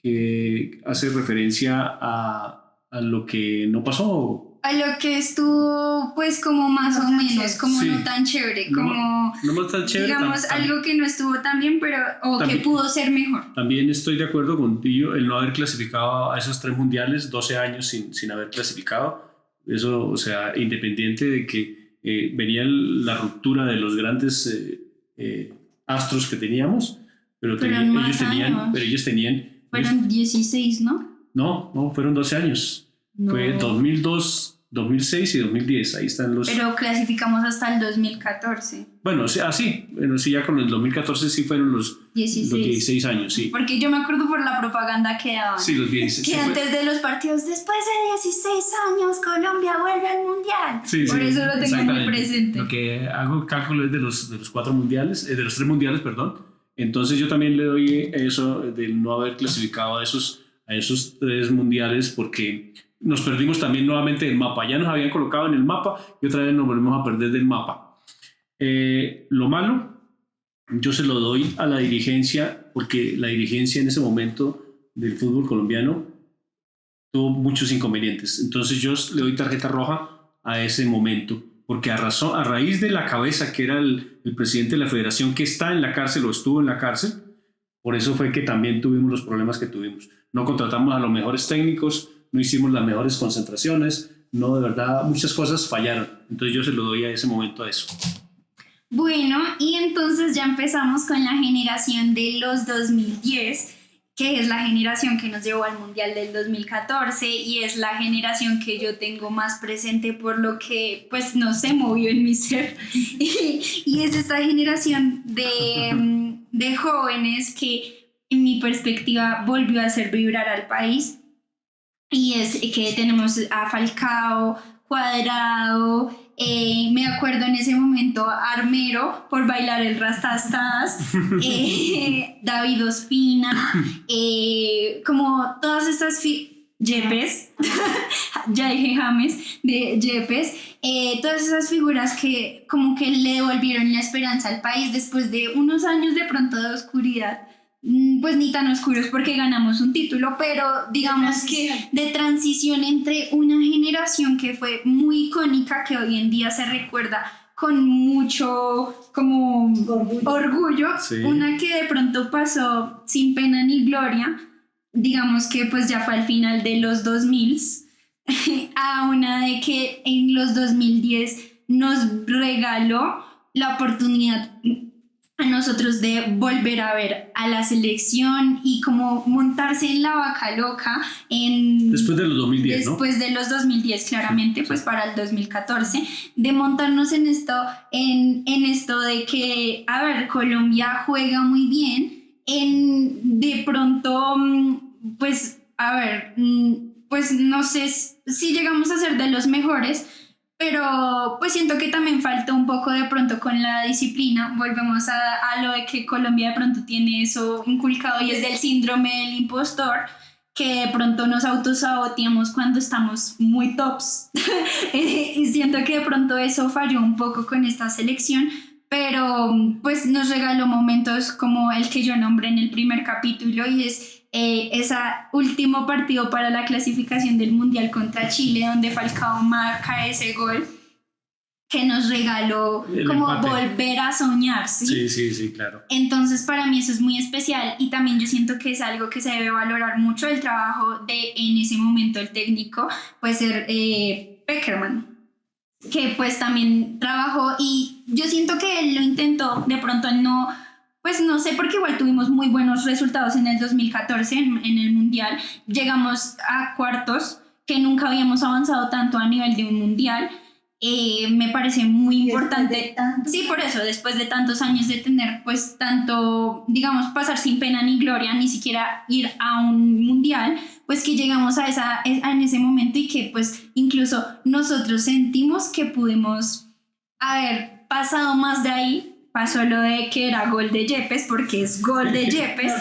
que hace referencia a lo que no pasó. A lo que estuvo, pues, como más o menos, como sí, no tan chévere, como, no tan chévere, digamos, algo que no estuvo tan bien, pero, o también, que pudo ser mejor. También estoy de acuerdo contigo, el no haber clasificado a esos 3 mundiales, 12 años sin haber clasificado, eso, o sea, independiente de que venía la ruptura de los grandes astros que teníamos, pero ellos tenían... Fueron 16, ¿no? No, fueron 12 años. No. Fue 2002, 2006 y 2010, ahí están los... Pero clasificamos hasta el 2014. Bueno, sí, ya con el 2014 sí fueron los 16 años, sí. Porque yo me acuerdo por la propaganda que daban. Sí, los 16. Que antes de los partidos, después de 16 años, Colombia vuelve al Mundial. Sí, por eso lo tengo muy presente. Lo que hago cálculo es de los 4 mundiales, de los 3 mundiales, perdón. Entonces yo también le doy eso de no haber clasificado a esos 3 mundiales porque... Nos perdimos también nuevamente del mapa. Ya nos habían colocado en el mapa y otra vez nos volvemos a perder del mapa. Lo malo, yo se lo doy a la dirigencia, porque la dirigencia en ese momento del fútbol colombiano tuvo muchos inconvenientes. Entonces yo le doy tarjeta roja a ese momento, porque a raíz de la cabeza que era el presidente de la federación, que está en la cárcel o estuvo en la cárcel, por eso fue que también tuvimos los problemas que tuvimos. No contratamos a los mejores técnicos, no hicimos las mejores concentraciones, no, de verdad, muchas cosas fallaron. Entonces yo se lo doy a ese momento a eso. Bueno, y entonces ya empezamos con la generación de los 2010, que es la generación que nos llevó al Mundial del 2014 y es la generación que yo tengo más presente por lo que, pues, no se movió en mi ser. Y es esta generación de jóvenes que, en mi perspectiva, volvió a hacer vibrar al país. Y es que tenemos a Falcao, Cuadrado, me acuerdo en ese momento Armero por bailar el Rastastas, David Ospina, como todas estas Yepes, ya dije James, de Yepes, todas esas figuras que como que le devolvieron la esperanza al país después de unos años de pronto de oscuridad. Pues ni tan oscuros porque ganamos un título, pero digamos que de transición entre una generación que fue muy icónica, que hoy en día se recuerda con mucho como orgullo, sí. Una que de pronto pasó sin pena ni gloria, digamos que pues ya fue al final de los 2000, a una de que en los 2010 nos regaló la oportunidad a nosotros de volver a ver a la selección y como montarse en la vaca loca después de los 2010, después de los 2010 claramente, sí. Pues para el 2014 de montarnos en esto de que, a ver, Colombia juega muy bien, de pronto, pues, a ver, pues no sé si llegamos a ser de los mejores, pero pues siento que también falta un poco de pronto con la disciplina. Volvemos a lo de que Colombia de pronto tiene eso inculcado y es del síndrome del impostor, que de pronto nos autosaboteamos cuando estamos muy tops. Y siento que de pronto eso falló un poco con esta selección, pero pues nos regaló momentos como el que yo nombré en el primer capítulo y es ese último partido para la clasificación del Mundial contra Chile, donde Falcao marca ese gol que nos regaló como empate. Volver a soñar, ¿sí? Sí, claro. Entonces para mí eso es muy especial y también yo siento que es algo que se debe valorar mucho, el trabajo de en ese momento el técnico, puede ser Peckerman, que pues también trabajó y yo siento que él lo intentó, de pronto no... Pues no sé, porque igual tuvimos muy buenos resultados en el 2014 en el Mundial. Llegamos a cuartos, que nunca habíamos avanzado tanto a nivel de un Mundial. Me parece muy importante. Sí, por eso, después de tantos años de tener, pues, tanto, digamos, pasar sin pena ni gloria, ni siquiera ir a un Mundial, pues que llegamos en ese momento y que, pues, incluso nosotros sentimos que pudimos haber pasado más de ahí. Pasó lo de que era gol de Yepes, porque es gol de Yepes,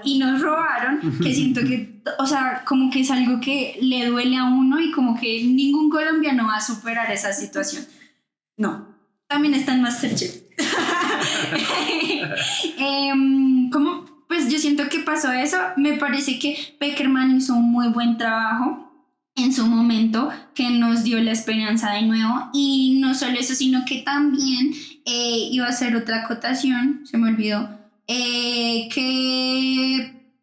y nos robaron, que siento que, o sea, como que es algo que le duele a uno y como que ningún colombiano va a superar esa situación. No, también está en MasterChef. ¿Cómo? Pues yo siento que pasó eso. Me parece que Pekerman hizo un muy buen trabajo en su momento, que nos dio la esperanza de nuevo. Y no solo eso, sino que también iba a hacer otra acotación, se me olvidó, que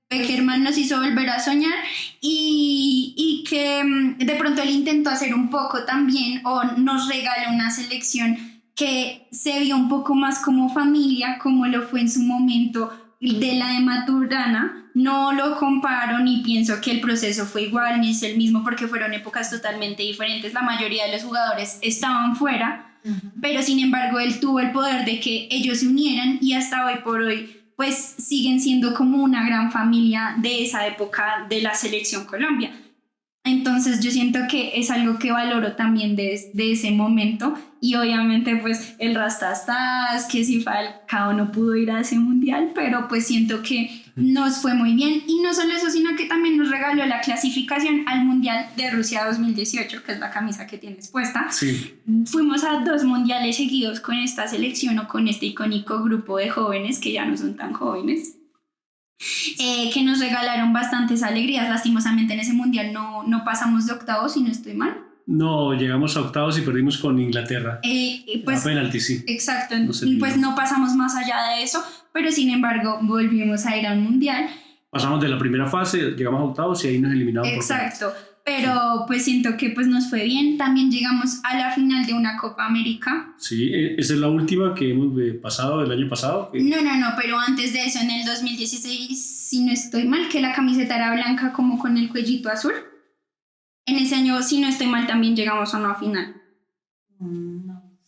Pekerman nos hizo volver a soñar y que de pronto él intentó hacer un poco también, o nos regaló una selección que se vio un poco más como familia, como lo fue en su momento de la de Maturana. No lo comparo ni pienso que el proceso fue igual ni es el mismo, porque fueron épocas totalmente diferentes. La mayoría de los jugadores estaban fuera, pero sin embargo él tuvo el poder de que ellos se unieran, y hasta hoy por hoy pues siguen siendo como una gran familia de esa época de la Selección Colombia. Entonces yo siento que es algo que valoro también de ese momento. Y obviamente pues el Rastastas, que si Falcao no pudo ir a ese mundial, pero pues siento que nos fue muy bien. Y no solo eso, sino que también nos regaló la clasificación al Mundial de Rusia 2018, que es la camisa que tienes puesta. Sí. Fuimos a 2 mundiales seguidos con esta selección, o con este icónico grupo de jóvenes, que ya no son tan jóvenes. Que nos regalaron bastantes alegrías. Lastimosamente en ese mundial no pasamos de octavos, si no estoy mal. No, llegamos a octavos y perdimos con Inglaterra. Pues, a penalti, sí. Exacto, pues no pasamos más allá de eso, pero sin embargo volvimos a ir a un mundial. Pasamos de la primera fase, llegamos a octavos y ahí nos eliminaron. Exacto, pero pues siento que pues nos fue bien. También llegamos a la final de una Copa América. Sí, esa es la última que hemos pasado del año pasado. No, pero antes de eso, en el 2016, si no estoy mal, que la camiseta era blanca como con el cuellito azul. En ese año, si no estoy mal, también llegamos a una final.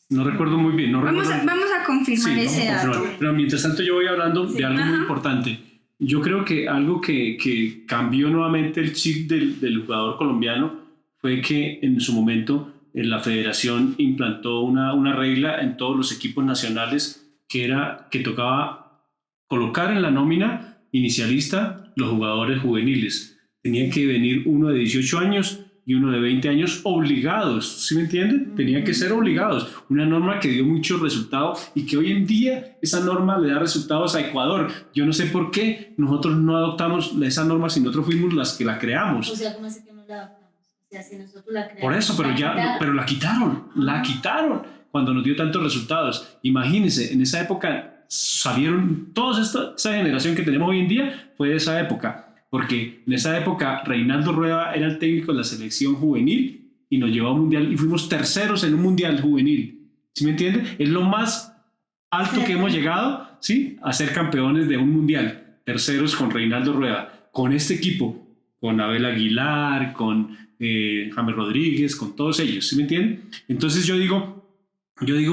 No recuerdo muy bien. Vamos a confirmar ese dato. Pero mientras tanto yo voy hablando de algo muy importante. Yo creo que algo que cambió nuevamente el chip del jugador colombiano fue que en su momento la federación implantó una regla en todos los equipos nacionales, que era que tocaba colocar en la nómina inicialista los jugadores juveniles. Tenía que venir uno de 18 años y uno de 20 años obligados, ¿sí me entienden? Tenían que ser obligados. Una norma que dio muchos resultados y que hoy en día esa norma le da resultados a Ecuador. Yo no sé por qué nosotros no adoptamos esa norma si nosotros fuimos las que la creamos. O sea, ¿cómo es que no la adoptamos? O sea, si nosotros la creamos. Por eso, pero la quitaron cuando nos dio tantos resultados. Imagínense, en esa época salieron toda esa generación que tenemos hoy en día, fue de esa época. Porque en esa época Reinaldo Rueda era el técnico de la selección juvenil y nos llevó a un mundial y fuimos terceros en un mundial juvenil. ¿Sí me entienden? Es lo más alto que hemos llegado, ¿sí? A ser campeones de un mundial. Terceros con Reinaldo Rueda. Con este equipo, con Abel Aguilar, con James Rodríguez, con todos ellos. ¿Sí me entienden? Entonces yo digo,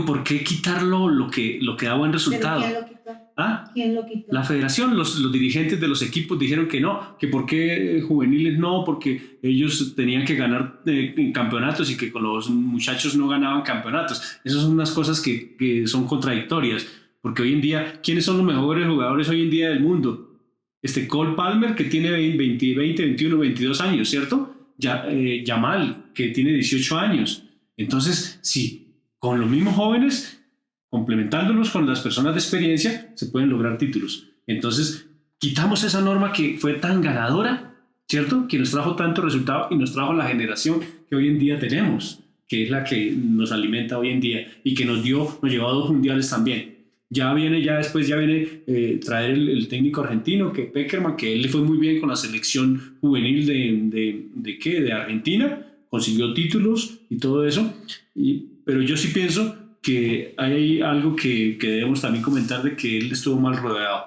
¿por qué quitarlo lo que da buen resultado? ¿Pero quién lo quitó? ¿Ah? ¿Quién lo quitó? La federación, los dirigentes de los equipos dijeron que no, que por qué juveniles no, porque ellos tenían que ganar campeonatos y que con los muchachos no ganaban campeonatos. Esas son unas cosas que son contradictorias, porque hoy en día, ¿quiénes son los mejores jugadores hoy en día del mundo? Cole Palmer, que tiene 20, 21, 22 años, ¿cierto? Yamal, que tiene 18 años. Entonces, sí, con los mismos jóvenes, complementándolos con las personas de experiencia, se pueden lograr títulos. Entonces, quitamos esa norma que fue tan ganadora, ¿cierto? Que nos trajo tanto resultado y nos trajo la generación que hoy en día tenemos, que es la que nos alimenta hoy en día y que nos llevó a 2 mundiales también. Después viene traer el técnico argentino, que Pekerman, que él le fue muy bien con la selección juvenil de Argentina, consiguió títulos y todo eso. Pero yo sí pienso que hay algo que debemos también comentar, de que él estuvo mal rodeado.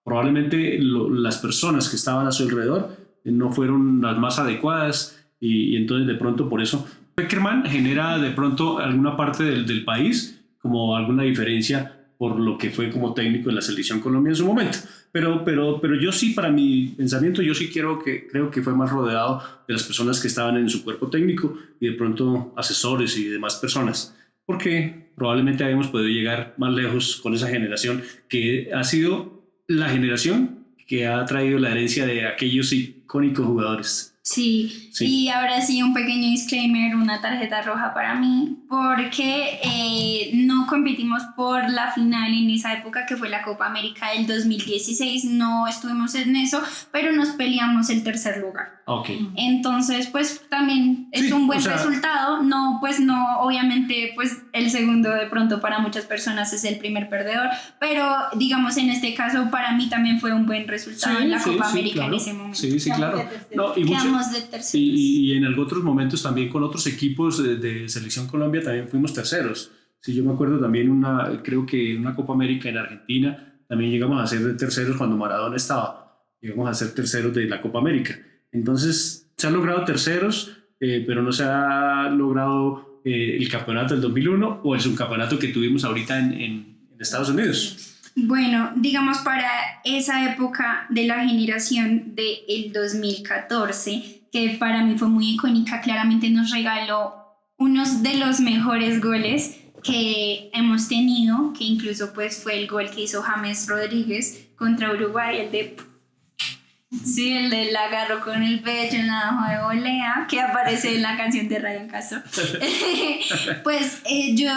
Probablemente las personas que estaban a su alrededor no fueron las más adecuadas y entonces de pronto por eso Pekerman genera de pronto alguna parte del país como alguna diferencia por lo que fue como técnico de la selección Colombia en su momento. Pero yo sí, para mi pensamiento, yo sí creo que fue más rodeado de las personas que estaban en su cuerpo técnico y de pronto asesores y demás personas, porque probablemente habíamos podido llegar más lejos con esa generación que ha sido la generación que ha traído la herencia de aquellos icónicos jugadores. Sí, Sí. y ahora sí un pequeño disclaimer, una tarjeta roja para mí, porque no competimos por la final en esa época que fue la Copa América del 2016, no estuvimos en eso, pero nos peleamos el tercer lugar. Ok. Entonces, pues también es Sí, un buen o sea, resultado, no, pues no, obviamente, pues el segundo de pronto para muchas personas es el primer perdedor, pero digamos en este caso para mí también fue un buen resultado en la Copa América claro. en ese momento. Sí, claro. No, y Quedamos de terceros. y en otros momentos también con otros equipos de Selección Colombia también fuimos terceros. Sí, yo me acuerdo también creo que una Copa América en Argentina también llegamos a ser terceros cuando Maradona estaba. Llegamos a ser terceros de la Copa América. Entonces se han logrado terceros, pero no se ha logrado el campeonato del 2001 o el subcampeonato que tuvimos ahorita en Estados Unidos. Bueno, digamos para esa época de la generación del 2014, que para mí fue muy icónica, claramente nos regaló unos de los mejores goles que hemos tenido, que incluso pues fue el gol que hizo James Rodríguez contra Uruguay, el de la agarró con el pecho en la hoja de volea, que aparece en la canción de Ryan Castro. Pues yo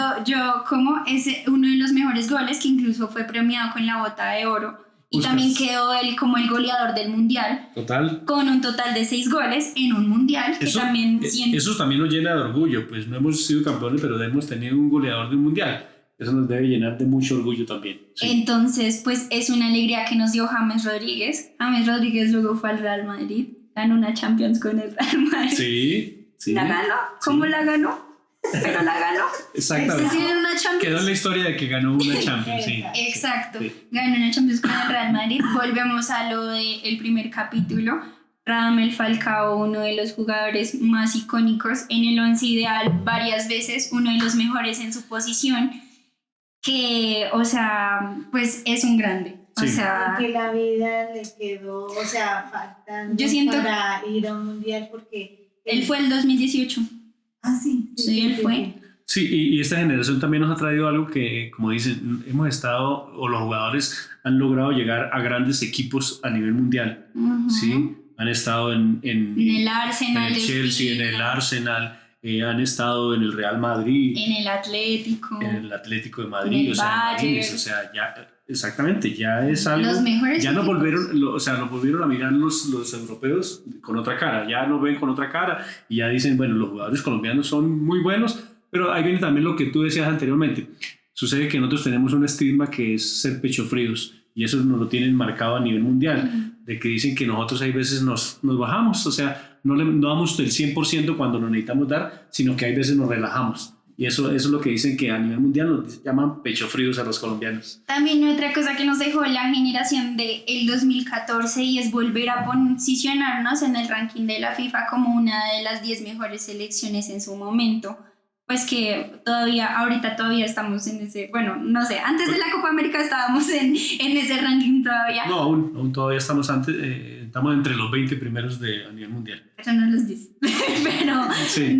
como es uno de los mejores goles, que incluso fue premiado con la Bota de Oro, y Buscas. también quedó él como el goleador del mundial, Total. con un total de 6 goles en un mundial, que también Eso también nos llena de orgullo, pues no hemos sido campeones, pero hemos tenido un goleador de un mundial. Eso nos debe llenar de mucho orgullo también. Sí. Entonces, pues es una alegría que nos dio James Rodríguez. James Rodríguez luego fue al Real Madrid, ganó una Champions con el Real Madrid. Sí. ¿La ganó? ¿Cómo Sí. la ganó? Pero la ganó. Exactamente. Es decir, una Champions. Quedó en la historia de que ganó una Champions, sí. Exacto. Sí. Ganó una Champions con el Real Madrid. Volvemos a lo del primer capítulo. Radamel Falcao, uno de los jugadores más icónicos en el once ideal, varias veces, uno de los mejores en su posición, que, o sea, pues es un grande. Sí. O sea, Que la vida le quedó, o sea, faltando Yo siento- para ir a un mundial porque... él fue el 2018. Sí, él fue. Sí, y esta generación también nos ha traído algo que, como dicen, hemos estado, o los jugadores han logrado llegar a grandes equipos a nivel mundial. Ujú. Sí, han estado en el Arsenal, en el Chelsea, en el Arsenal, han estado en el Real Madrid, en el Atlético, en el Atlético de en Madrid, el o sea, Bayern. imagínense, o sea, ya, exactamente, ya es algo. Los mejores Ya nos equipos. nos volvieron a mirar los europeos con otra cara, ya nos ven con otra cara y ya dicen, bueno, los jugadores colombianos son muy buenos, pero ahí viene también lo que tú decías anteriormente. Sucede que nosotros tenemos un estigma que es ser pecho fríos y eso nos lo tienen marcado a nivel mundial, de que dicen que nosotros hay veces nos bajamos, o sea, no damos el 100% cuando nos necesitamos dar, sino que hay veces nos relajamos. Y eso es lo que dicen, que a nivel mundial nos llaman pecho fríos a los colombianos. También otra cosa que nos dejó la generación del 2014 y es volver a posicionarnos en el ranking de la FIFA como una de las 10 mejores selecciones en su momento. Pues que ahorita todavía estamos en ese, bueno, no sé, antes de la Copa América estábamos en ese ranking todavía. No, aún todavía estamos estamos entre los 20 primeros a nivel mundial. Pero no los dice. Sí.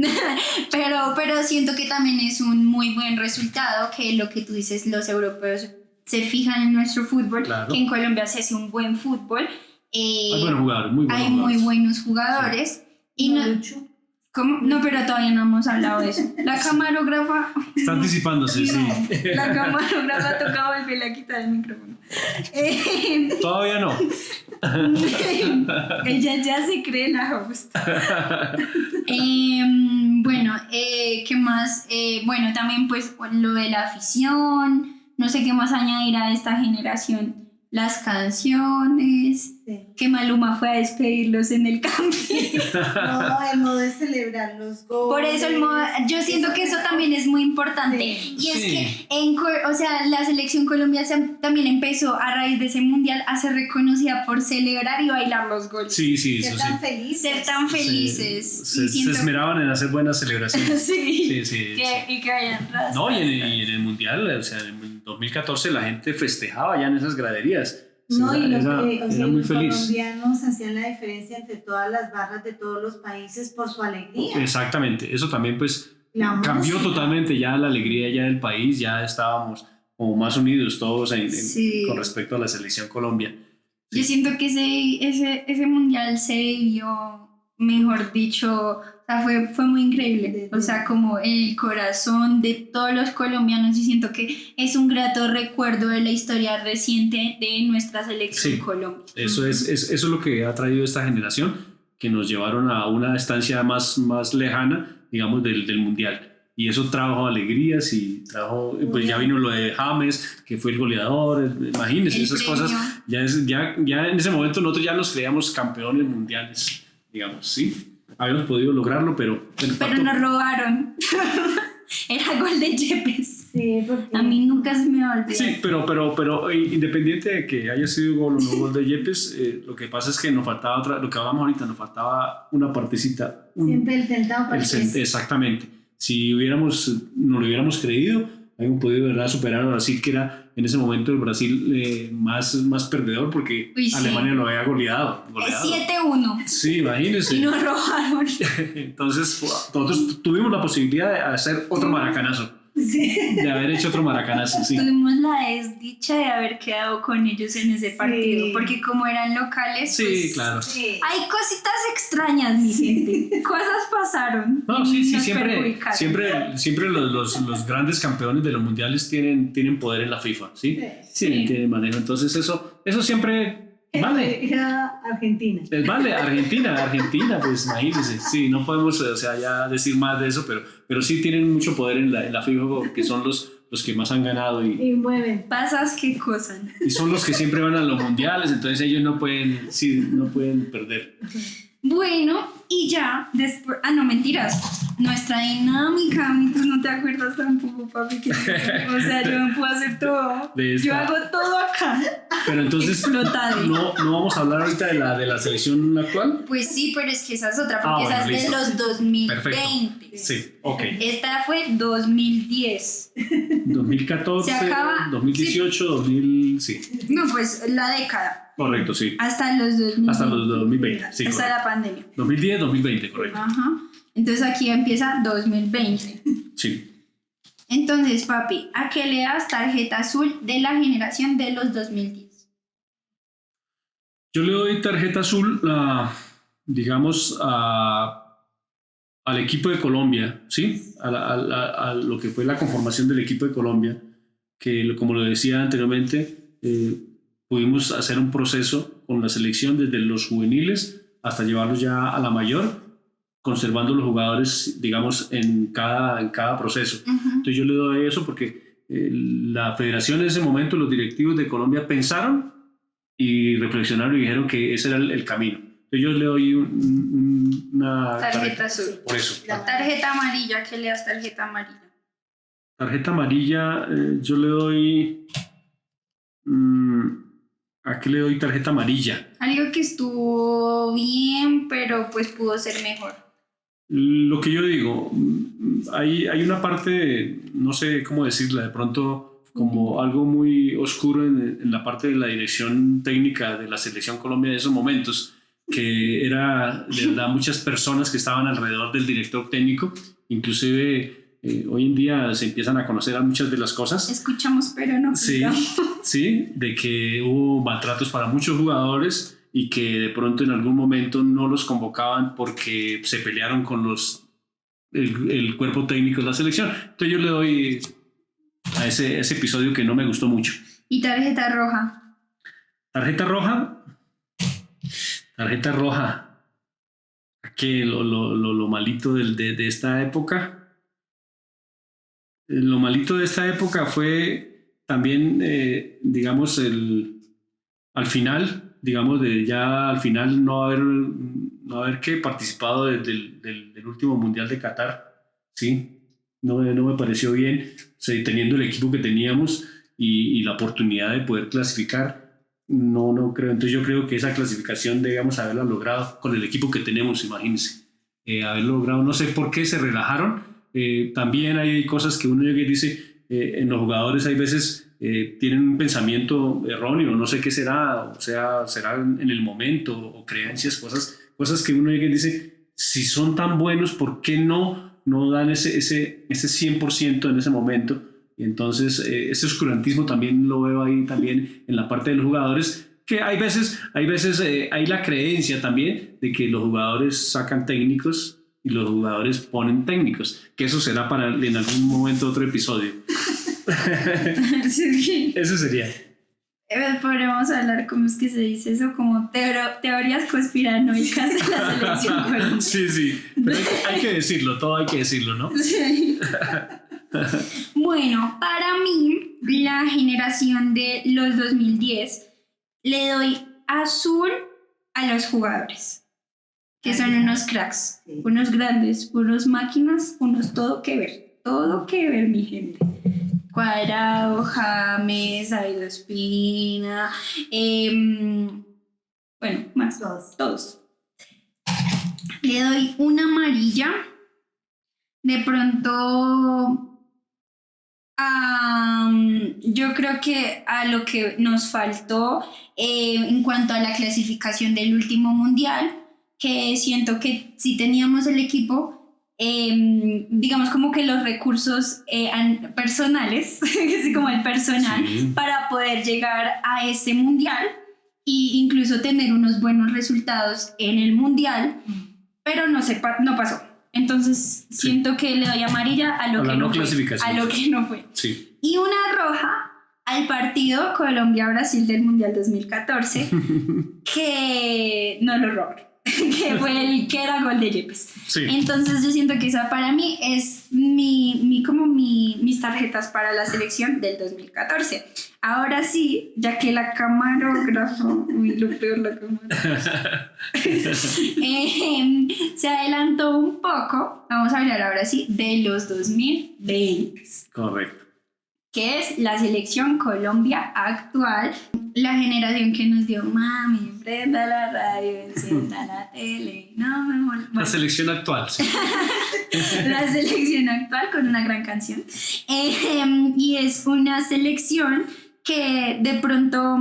pero siento que también es un muy buen resultado, que lo que tú dices, los europeos se fijan en nuestro fútbol, Claro. que en Colombia se hace un buen fútbol. Hay buenos jugadores, muy buenos Hay jugadores. muy buenos jugadores. Y no, ¿cómo? No, pero todavía no hemos hablado de eso. La camarógrafa... Está anticipándose, sí. La camarógrafa toca volverle a quitar el micrófono. Todavía no. Ella ya se cree la host. Bueno, ¿qué más? Bueno, también pues lo de la afición, no sé qué más añadir a esta generación. Las canciones, Sí. que Maluma fue a despedirlos en el camping. No, el modo de celebrar los goles. Por eso yo siento que eso también es muy importante. Sí. Y es Sí. que o sea, la selección Colombia también empezó a raíz de ese mundial a ser reconocida por celebrar y bailar los goles. Sí, sí, Ser eso tan sí. felices. Ser tan felices. Se esmeraban en hacer buenas celebraciones. Sí. Sí. Y que vayan rastas. No, y en el Mundial, o sea, en 2014 la gente festejaba ya en esas graderías. No, y Era muy los feliz. colombianos hacían la diferencia entre todas las barras de todos los países por su alegría. Exactamente, eso también pues La cambió música. totalmente ya la alegría ya del país, ya estábamos como más unidos todos Sí. con respecto a la selección Colombia. Yo siento que ese mundial se vivió mejor dicho, o sea, fue muy increíble. O sea, como el corazón de todos los colombianos, y siento que es un grato recuerdo de la historia reciente de nuestra selección Colombia. Eso es lo que ha traído esta generación, que nos llevaron a una estancia más lejana, digamos, del Mundial. Y eso trajo alegrías y trajo, pues ya vino lo de James, que fue el goleador, imagínense, esas cosas. Ya en ese momento nosotros ya nos creíamos campeones mundiales, digamos, ¿sí? Habíamos podido lograrlo, pero nos robaron. Era gol de Yepes. Sí, porque... A mí nunca se me va a olvidar. Sí, pero independiente de que haya sido gol o no gol de Yepes, lo que pasa es que nos faltaba lo que hablamos ahorita, nos faltaba una partecita. Siempre el tentado para exactamente. Si no lo hubiéramos creído, habíamos podido, ¿verdad?, superar a Brasil, que era en ese momento el Brasil más perdedor, porque Alemania lo había goleado. 7-1. Sí, imagínense. Y nos robaron. Entonces, nosotros tuvimos la posibilidad de hacer otro maracanazo. Sí. De haber hecho otro maracanazo, sí. Tuvimos la desdicha de haber quedado con ellos en ese partido, porque como eran locales, sí, pues, claro. Hay cositas extrañas, mi gente. Cosas pasaron. No, sí, siempre los grandes campeones de los mundiales tienen poder en la FIFA, ¿sí? Tienen manejo. Entonces eso siempre vale. Era Argentina. Vale, Argentina, pues imagínense. Sí, no podemos, ya decir más de eso, pero sí tienen mucho poder en la FIFA, porque son los que más han ganado y mueven. Pasas qué cosas. Y son los que siempre van a los mundiales, entonces ellos no pueden perder. Bueno, y ya después, no, mentiras, nuestra dinámica, tú no te acuerdas tampoco, papi, o sea, yo no puedo hacer todo, yo hago todo acá. Pero entonces no vamos a hablar ahorita de la selección actual. Pues sí, pero es que esa es otra, porque esa es de los 2020. Perfecto. Sí, ok. Esta fue 2010. 2014, se acaba, 2018, 2000, sí. No, pues la década. Correcto, sí. Hasta los 2020. Hasta los 2020, sí. Hasta la pandemia. 2010, 2020, correcto. Ajá. Entonces aquí empieza 2020. Sí. Entonces, papi, ¿a qué le das tarjeta azul de la generación de los 2010? Yo le doy tarjeta azul, digamos, al equipo de Colombia, ¿sí? A lo que fue la conformación del equipo de Colombia, que como lo decía anteriormente, pudimos hacer un proceso con la selección desde los juveniles hasta llevarlos ya a la mayor, conservando los jugadores, digamos, en cada proceso. Entonces yo le doy eso porque la federación en ese momento, los directivos de Colombia pensaron y reflexionaron y dijeron que ese era el camino. Entonces yo le doy una tarjeta azul. Por eso. La tarjeta amarilla, ¿qué le das tarjeta amarilla? Tarjeta amarilla, yo le doy... ¿A qué le doy tarjeta amarilla? Algo que estuvo bien, pero pues pudo ser mejor. Lo que yo digo, hay una parte, no sé cómo decirla, de pronto como algo muy oscuro en la parte de la dirección técnica de la Selección Colombia de esos momentos, que era de verdad muchas personas que estaban alrededor del director técnico, inclusive hoy en día se empiezan a conocer a muchas de las cosas. Escuchamos, pero no. Sí, de que hubo maltratos para muchos jugadores y que de pronto en algún momento no los convocaban porque se pelearon con el cuerpo técnico de la selección. Entonces yo le doy a ese episodio que no me gustó mucho. ¿Y tarjeta roja? Tarjeta roja. ¿Qué? Lo malito de esta época. Lo malito de esta época fue también, digamos, al final, digamos, al final no haber participado del último Mundial de Qatar, ¿sí? No me pareció bien, teniendo el equipo que teníamos y la oportunidad de poder clasificar, no creo. Entonces yo creo que esa clasificación debíamos haberla logrado con el equipo que tenemos, imagínense. Haberlo logrado, no sé por qué se relajaron. También hay cosas que uno llega y dice, en los jugadores hay veces tienen un pensamiento erróneo, no sé qué será, o sea, será en el momento o creencias, cosas que uno llega y dice, si son tan buenos, ¿por qué no dan ese 100% en ese momento? Y entonces ese oscurantismo también lo veo ahí también en la parte de los jugadores, Que hay veces hay la creencia también de que los jugadores sacan técnicos y los jugadores ponen técnicos, que eso será para en algún momento otro episodio. Sí. Eso sería. Podríamos hablar, ¿cómo es que se dice eso? Como teorías conspiranoicas de la selección colombiana. Sí. Pero hay que decirlo, todo hay que decirlo, ¿no? Sí. Bueno, para mí, la generación de los 2010, le doy azul a los jugadores, que son unos cracks, Sí. unos grandes, unos máquinas, unos todo que ver, mi gente. Cuadrado, James, David Ospina, bueno, más, todos. Le doy una amarilla. De pronto, yo creo que a lo que nos faltó en cuanto a la clasificación del último mundial, que siento que si teníamos el equipo, digamos como que los recursos personales, así como el personal, Sí. para poder llegar a ese mundial e incluso tener unos buenos resultados en el mundial, pero no pasó. Entonces siento que le doy amarilla a lo A que la no no fue. clasificación. A lo que no fue. Sí. Y una roja al partido Colombia-Brasil del Mundial 2014, que no lo robaron, que era gol de Yepes. Sí. Entonces yo siento que esa para mí es mis tarjetas para la selección del 2014. Ahora sí, ya que la camarógrafa, lo peor la camarógrafa, se adelantó un poco, vamos a hablar ahora sí de los 2020. Correcto. Que es la selección Colombia actual, la generación que nos dio mami, prenda la radio, encienda la tele, no me molesta. La selección actual, sí. La selección actual con una gran canción. Y es una selección que de pronto,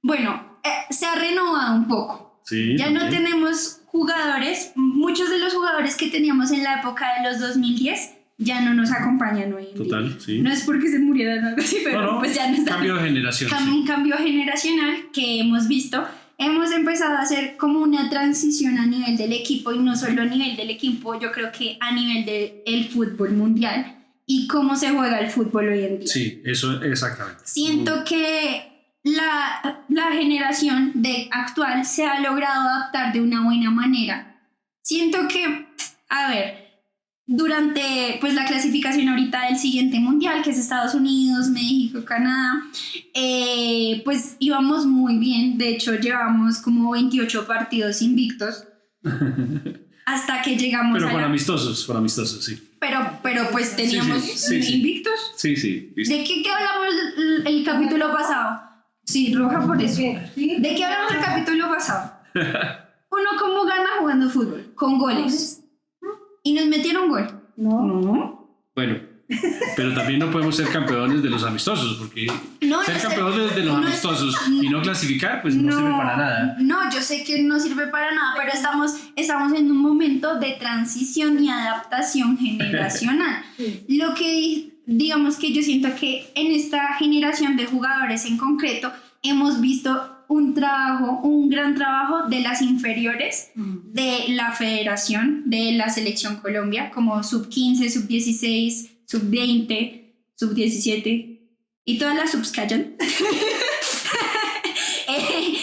bueno, se ha renovado un poco. Sí, Ya no tenemos jugadores, muchos de los jugadores que teníamos en la época de los 2010 ya no nos acompañan hoy en día. Total, sí. No es porque se murieran o algo así, pero pues ya no están. Cambio de generación. Un cambio generacional que hemos visto. Hemos empezado a hacer como una transición a nivel del equipo, y no solo a nivel del equipo, yo creo que a nivel del fútbol mundial y cómo se juega el fútbol hoy en día. Sí, eso exactamente. Siento que la generación actual se ha logrado adaptar de una buena manera. Siento que, a ver, durante pues la clasificación ahorita del siguiente mundial, que es Estados Unidos, México, Canadá, pues íbamos muy bien. De hecho llevamos como 28 partidos invictos hasta que llegamos Pero por amistosos, sí. pero pues teníamos sí. invictos. Sí, listo. ¿De qué hablamos el capítulo pasado? Sí, roja por eso. ¿De qué hablamos el capítulo pasado? Uno cómo gana jugando fútbol, con goles. ¿Y nos metieron gol? No. Bueno, pero también no podemos ser campeones de los amistosos, porque ser campeones de los amistosos y no clasificar, pues no sirve para nada. No, yo sé que no sirve para nada, pero estamos en un momento de transición y adaptación generacional. Lo que digamos que yo siento que en esta generación de jugadores en concreto hemos visto un gran trabajo de las inferiores de la federación, de la selección Colombia, como sub-15, sub-16, sub-20, sub-17 y todas las subs que hayan.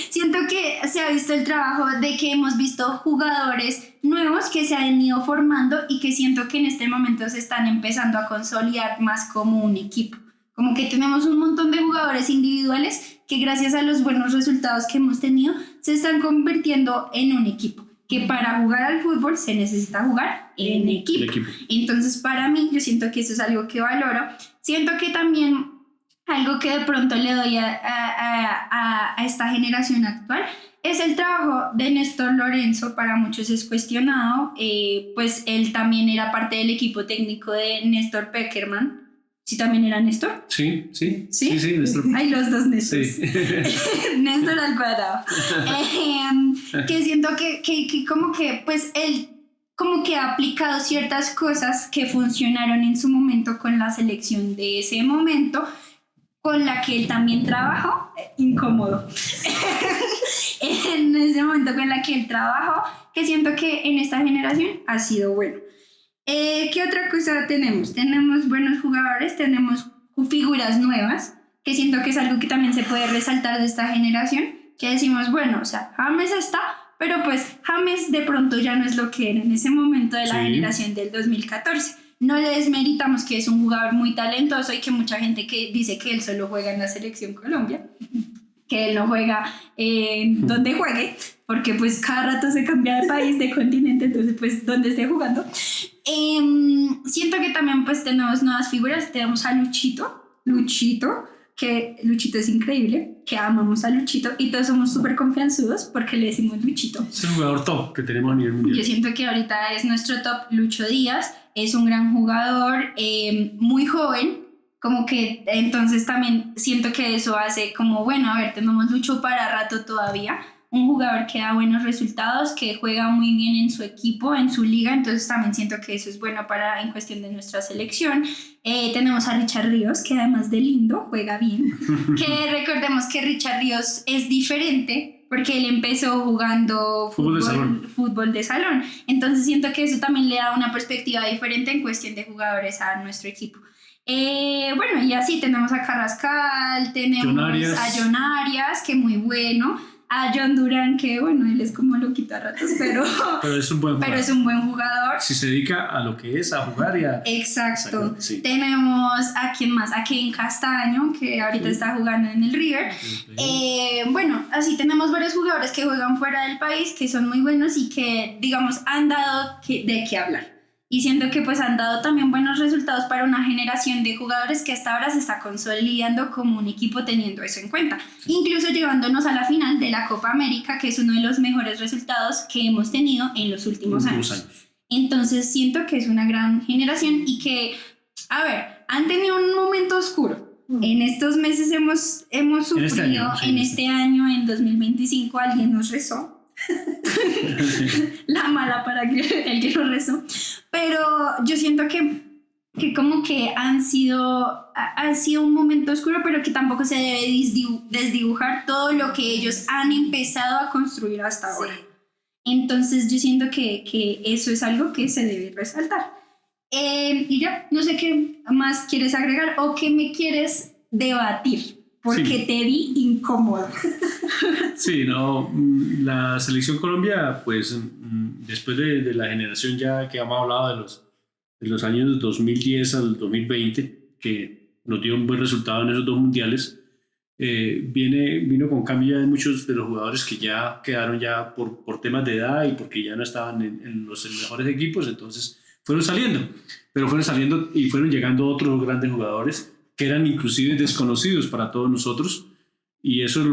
Siento que se ha visto el trabajo de que hemos visto jugadores nuevos que se han ido formando y que siento que en este momento se están empezando a consolidar más como un equipo. Como que tenemos un montón de jugadores individuales que gracias a los buenos resultados que hemos tenido se están convirtiendo en un equipo. Que para jugar al fútbol se necesita jugar en equipo. Entonces para mí yo siento que eso es algo que valoro. Siento que también algo que de pronto le doy a esta generación actual es el trabajo de Néstor Lorenzo. Para muchos es cuestionado, pues él también era parte del equipo técnico de Néstor Peckerman. ¿Sí también era Néstor? Sí, Néstor. Hay los dos Néstor. Sí. Néstor al cuadrado. Que siento que como que pues él como que ha aplicado ciertas cosas que funcionaron en su momento con la selección de ese momento, con la que él también trabajó, incómodo, en ese momento con la que él trabajó, que siento que en esta generación ha sido bueno. ¿Qué otra cosa tenemos? Tenemos buenos jugadores, tenemos figuras nuevas, que siento que es algo que también se puede resaltar de esta generación, que decimos, bueno, o sea, James está, pero pues James de pronto ya no es lo que era en ese momento de la generación del 2014. No le desmeritamos que es un jugador muy talentoso y que mucha gente que dice que él solo juega en la Selección Colombia, que él no juega donde juegue, porque pues cada rato se cambia de país, de continente, entonces pues donde esté jugando. Siento que también pues tenemos nuevas figuras, tenemos a Luchito, que Luchito es increíble, que amamos a Luchito y todos somos súper confianzudos porque le decimos Luchito. Es el jugador top que tenemos a nivel mundial. Yo siento que ahorita es nuestro top. Lucho Díaz es un gran jugador, muy joven, como que entonces también siento que eso hace como, bueno, a ver, tenemos Lucho para rato todavía, un jugador que da buenos resultados, que juega muy bien en su equipo, en su liga, entonces también siento que eso es bueno para en cuestión de nuestra selección. Tenemos a Richard Ríos, que además de lindo, juega bien, que recordemos que Richard Ríos es diferente, porque él empezó jugando fútbol de salón, entonces siento que eso también le da una perspectiva diferente en cuestión de jugadores a nuestro equipo. Bueno, y así tenemos a Carrascal, tenemos a John Arias, que muy bueno, a John Durán, que bueno, él es como loquito a ratos, pero es un buen jugador. Pero es un buen jugador. Si se dedica a lo que es, a jugar y a... Exacto. Sí. Tenemos a quién más, a Kevin Castaño, que ahorita está jugando en el River. Bueno, así tenemos varios jugadores que juegan fuera del país, que son muy buenos y que, digamos, han dado de qué hablar. Y siento que pues han dado también buenos resultados para una generación de jugadores que hasta ahora se está consolidando como un equipo teniendo eso en cuenta. Incluso llevándonos a la final de la Copa América, que es uno de los mejores resultados que hemos tenido en los últimos años. Entonces siento que es una gran generación y que, a ver, han tenido un momento oscuro. En estos meses hemos sufrido, en este año, en 2025, alguien nos rezó. La mala para el que lo rezó, pero yo siento que como que han sido un momento oscuro, pero que tampoco se debe desdibujar todo lo que ellos han empezado a construir hasta ahora. Entonces yo siento que eso es algo que se debe resaltar. Y ya, no sé qué más quieres agregar o qué me quieres debatir, porque te vi incómodo. Sí, no, la Selección Colombia, pues después de la generación ya que hemos hablado de los años 2010 al 2020, que nos dio un buen resultado en esos dos mundiales, vino con cambio de muchos de los jugadores que ya quedaron ya por temas de edad y porque ya no estaban en los mejores equipos, entonces fueron saliendo y fueron llegando otros grandes jugadores que eran inclusive desconocidos para todos nosotros. Y eso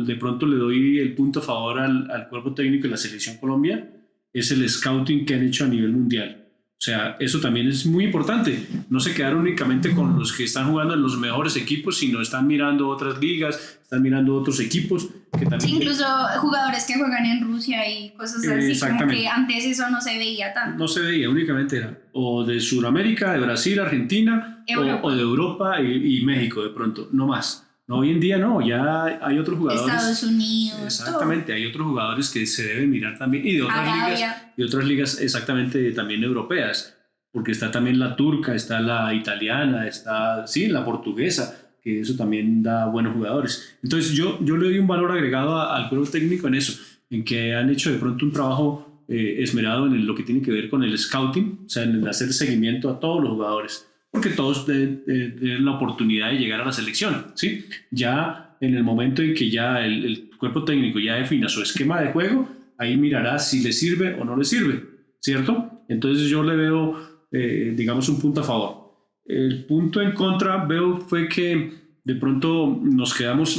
de pronto le doy el punto a favor al cuerpo técnico de la Selección Colombia, es el scouting que han hecho a nivel mundial. O sea, eso también es muy importante. No se quedaron únicamente con los que están jugando en los mejores equipos, sino están mirando otras ligas, están mirando otros equipos. Que también incluso jugadores que juegan en Rusia y cosas así, como que antes eso no se veía tanto. No se veía, únicamente era o de Sudamérica, de Brasil, Argentina, o de Europa y México de pronto, no más. No, hoy en día no, ya hay otros jugadores. Estados Unidos. Exactamente, todo. Hay otros jugadores que se deben mirar también y de otras ligas exactamente también europeas, porque está también la turca, está la italiana, está la portuguesa, que eso también da buenos jugadores. Entonces yo le doy un valor agregado al cuerpo técnico en eso, en que han hecho de pronto un trabajo esmerado en lo que tiene que ver con el scouting, o sea, en el hacer seguimiento a todos los jugadores, porque todos tienen la oportunidad de llegar a la selección, ¿sí? Ya en el momento en que ya el cuerpo técnico ya defina su esquema de juego, ahí mirará si le sirve o no le sirve, ¿cierto? Entonces yo le veo, digamos, un punto a favor. El punto en contra fue que de pronto nos quedamos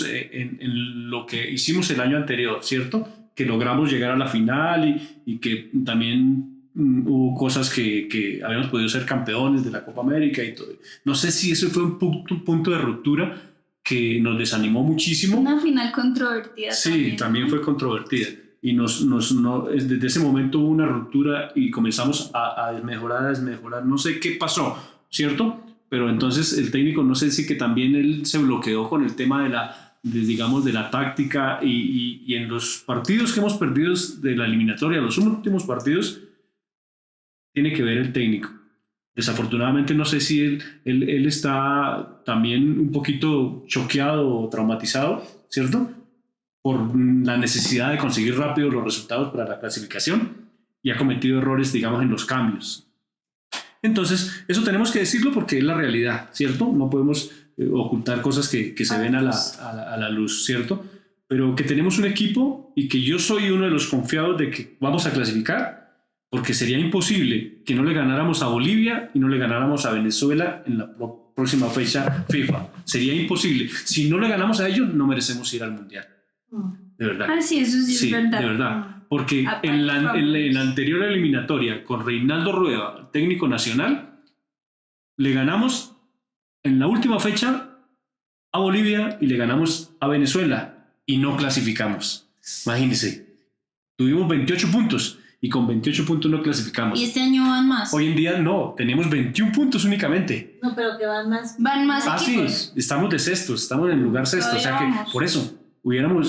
en lo que hicimos el año anterior, ¿cierto? Que logramos llegar a la final y que también hubo cosas que habíamos podido ser campeones de la Copa América y todo. No sé si ese fue un punto de ruptura que nos desanimó muchísimo. Una final controvertida. Sí, también fue controvertida. Y desde ese momento hubo una ruptura y comenzamos a desmejorar. No sé qué pasó, ¿cierto? pero entonces el técnico no sé si que también él se bloqueó con el tema digamos, de la táctica y en los partidos que hemos perdido de la eliminatoria, los últimos partidos, tiene que ver el técnico. Desafortunadamente no sé si él está también un poquito choqueado o traumatizado, ¿cierto? Por la necesidad de conseguir rápido los resultados para la clasificación y ha cometido errores, digamos, en los cambios. Entonces, eso tenemos que decirlo porque es la realidad, ¿cierto? No podemos ocultar cosas que se ven a la luz, ¿cierto? Pero que tenemos un equipo y que yo soy uno de los confiados de que vamos a clasificar, porque sería imposible que no le ganáramos a Bolivia y no le ganáramos a Venezuela en la próxima fecha FIFA. Sería imposible. Si no le ganamos a ellos, no merecemos ir al Mundial. De verdad. Ah, sí, eso sí es verdad. De verdad. Porque en la anterior eliminatoria con Reinaldo Rueda, técnico nacional, le ganamos en la última fecha a Bolivia y le ganamos a Venezuela y no clasificamos. Imagínense, tuvimos 28 puntos y con 28 puntos no clasificamos. ¿Y este año van más? Hoy en día no, tenemos 21 puntos únicamente. No, pero que van más. Van más equipos. Sí, estamos de sextos, estamos en el lugar sexto. Todavía O sea que vamos. por eso,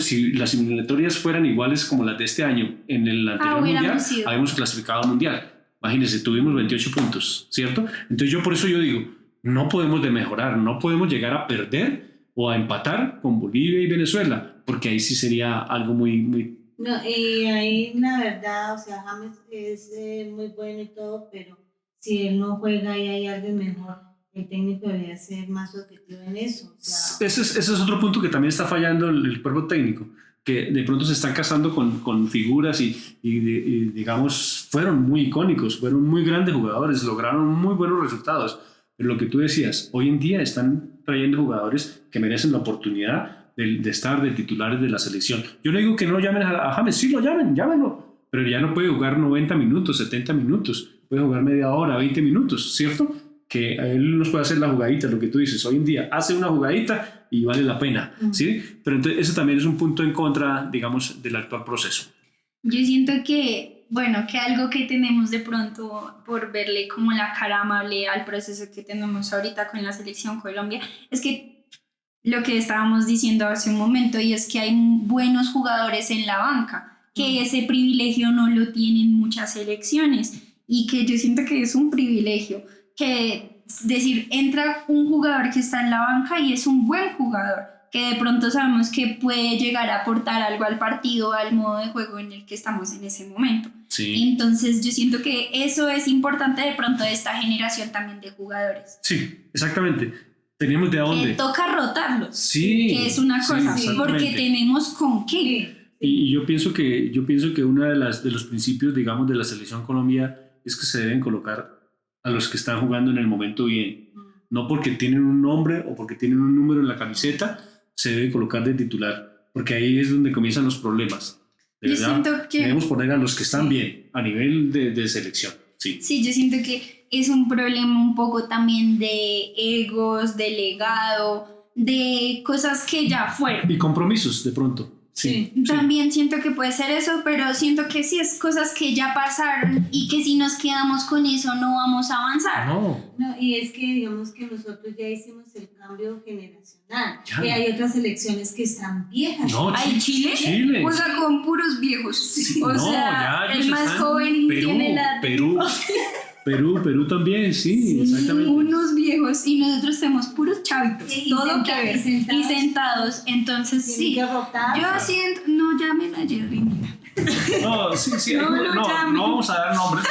si las eliminatorias fueran iguales como las de este año en el anterior mundial, habíamos clasificado al mundial. Imagínense, tuvimos 28 puntos, ¿cierto? Entonces por eso yo digo, no podemos mejorar, no podemos llegar a perder o a empatar con Bolivia y Venezuela, porque ahí sí sería algo muy... No, y ahí la verdad, o sea, James es muy bueno y todo, pero si él no juega y hay alguien mejor, el técnico debería ser más objetivo en eso. O sea, ese es otro punto que también está fallando el cuerpo técnico, que de pronto se están casando con figuras y digamos, fueron muy icónicos, fueron muy grandes jugadores, lograron muy buenos resultados. Pero lo que tú decías, hoy en día están trayendo jugadores que merecen la oportunidad de estar de titulares de la selección. Yo no digo que no llamen a James, sí lo llámenlo, pero ya no puede jugar 90 minutos, 70 minutos, puede jugar media hora, 20 minutos, ¿cierto? Que él nos puede hacer la jugadita, lo que tú dices, hoy en día hace una jugadita y vale la pena, ¿sí? Pero entonces ese también es un punto en contra, digamos, del actual proceso. Yo siento que, bueno, que algo que tenemos de pronto por verle como la cara amable al proceso que tenemos ahorita con la selección Colombia, es que lo que estábamos diciendo hace un momento, y es que hay buenos jugadores en la banca, que ese privilegio no lo tienen muchas selecciones, y que yo siento que es un privilegio, que es decir, entra un jugador que está en la banca y es un buen jugador, que de pronto sabemos que puede llegar a aportar algo al partido, al modo de juego en el que estamos en ese momento. Sí. Entonces yo siento que eso es importante de pronto de esta generación también de jugadores. Sí, exactamente. ¿Tenemos de dónde? Que toca rotarlos. Sí. Que es una cosa, sí, porque tenemos con qué. Y yo pienso que uno de los principios, digamos, de la selección Colombia es que se deben colocar a los que están jugando en el momento bien. No porque tienen un nombre o porque tienen un número en la camiseta, se deben colocar de titular, porque ahí es donde comienzan los problemas. De yo verdad, siento que debemos poner a los que están bien a nivel de selección. Sí. Sí, yo siento que es un problema un poco también de egos, de legado, de cosas que ya fueron. Y compromisos, de pronto. Sí. También siento que puede ser eso, pero siento que sí es cosas que ya pasaron y que si nos quedamos con eso no vamos a avanzar. No, y es que digamos que nosotros ya hicimos el cambio generacional. Ya. Y hay otras selecciones que están viejas. No, ¿Hay Chile? Chile. Juega con puros viejos. Sí, O no, sea, ya el ellos más están- joven tiene la... Perú también, sí, exactamente. Unos viejos y nosotros tenemos puros chavitos. Y todo que ver. sentados. Y sentados. Entonces Tienen sí. que rotar. Yo siento... No llamen a Jerry, mira. No, sí, No lo llamen. no vamos a dar nombres.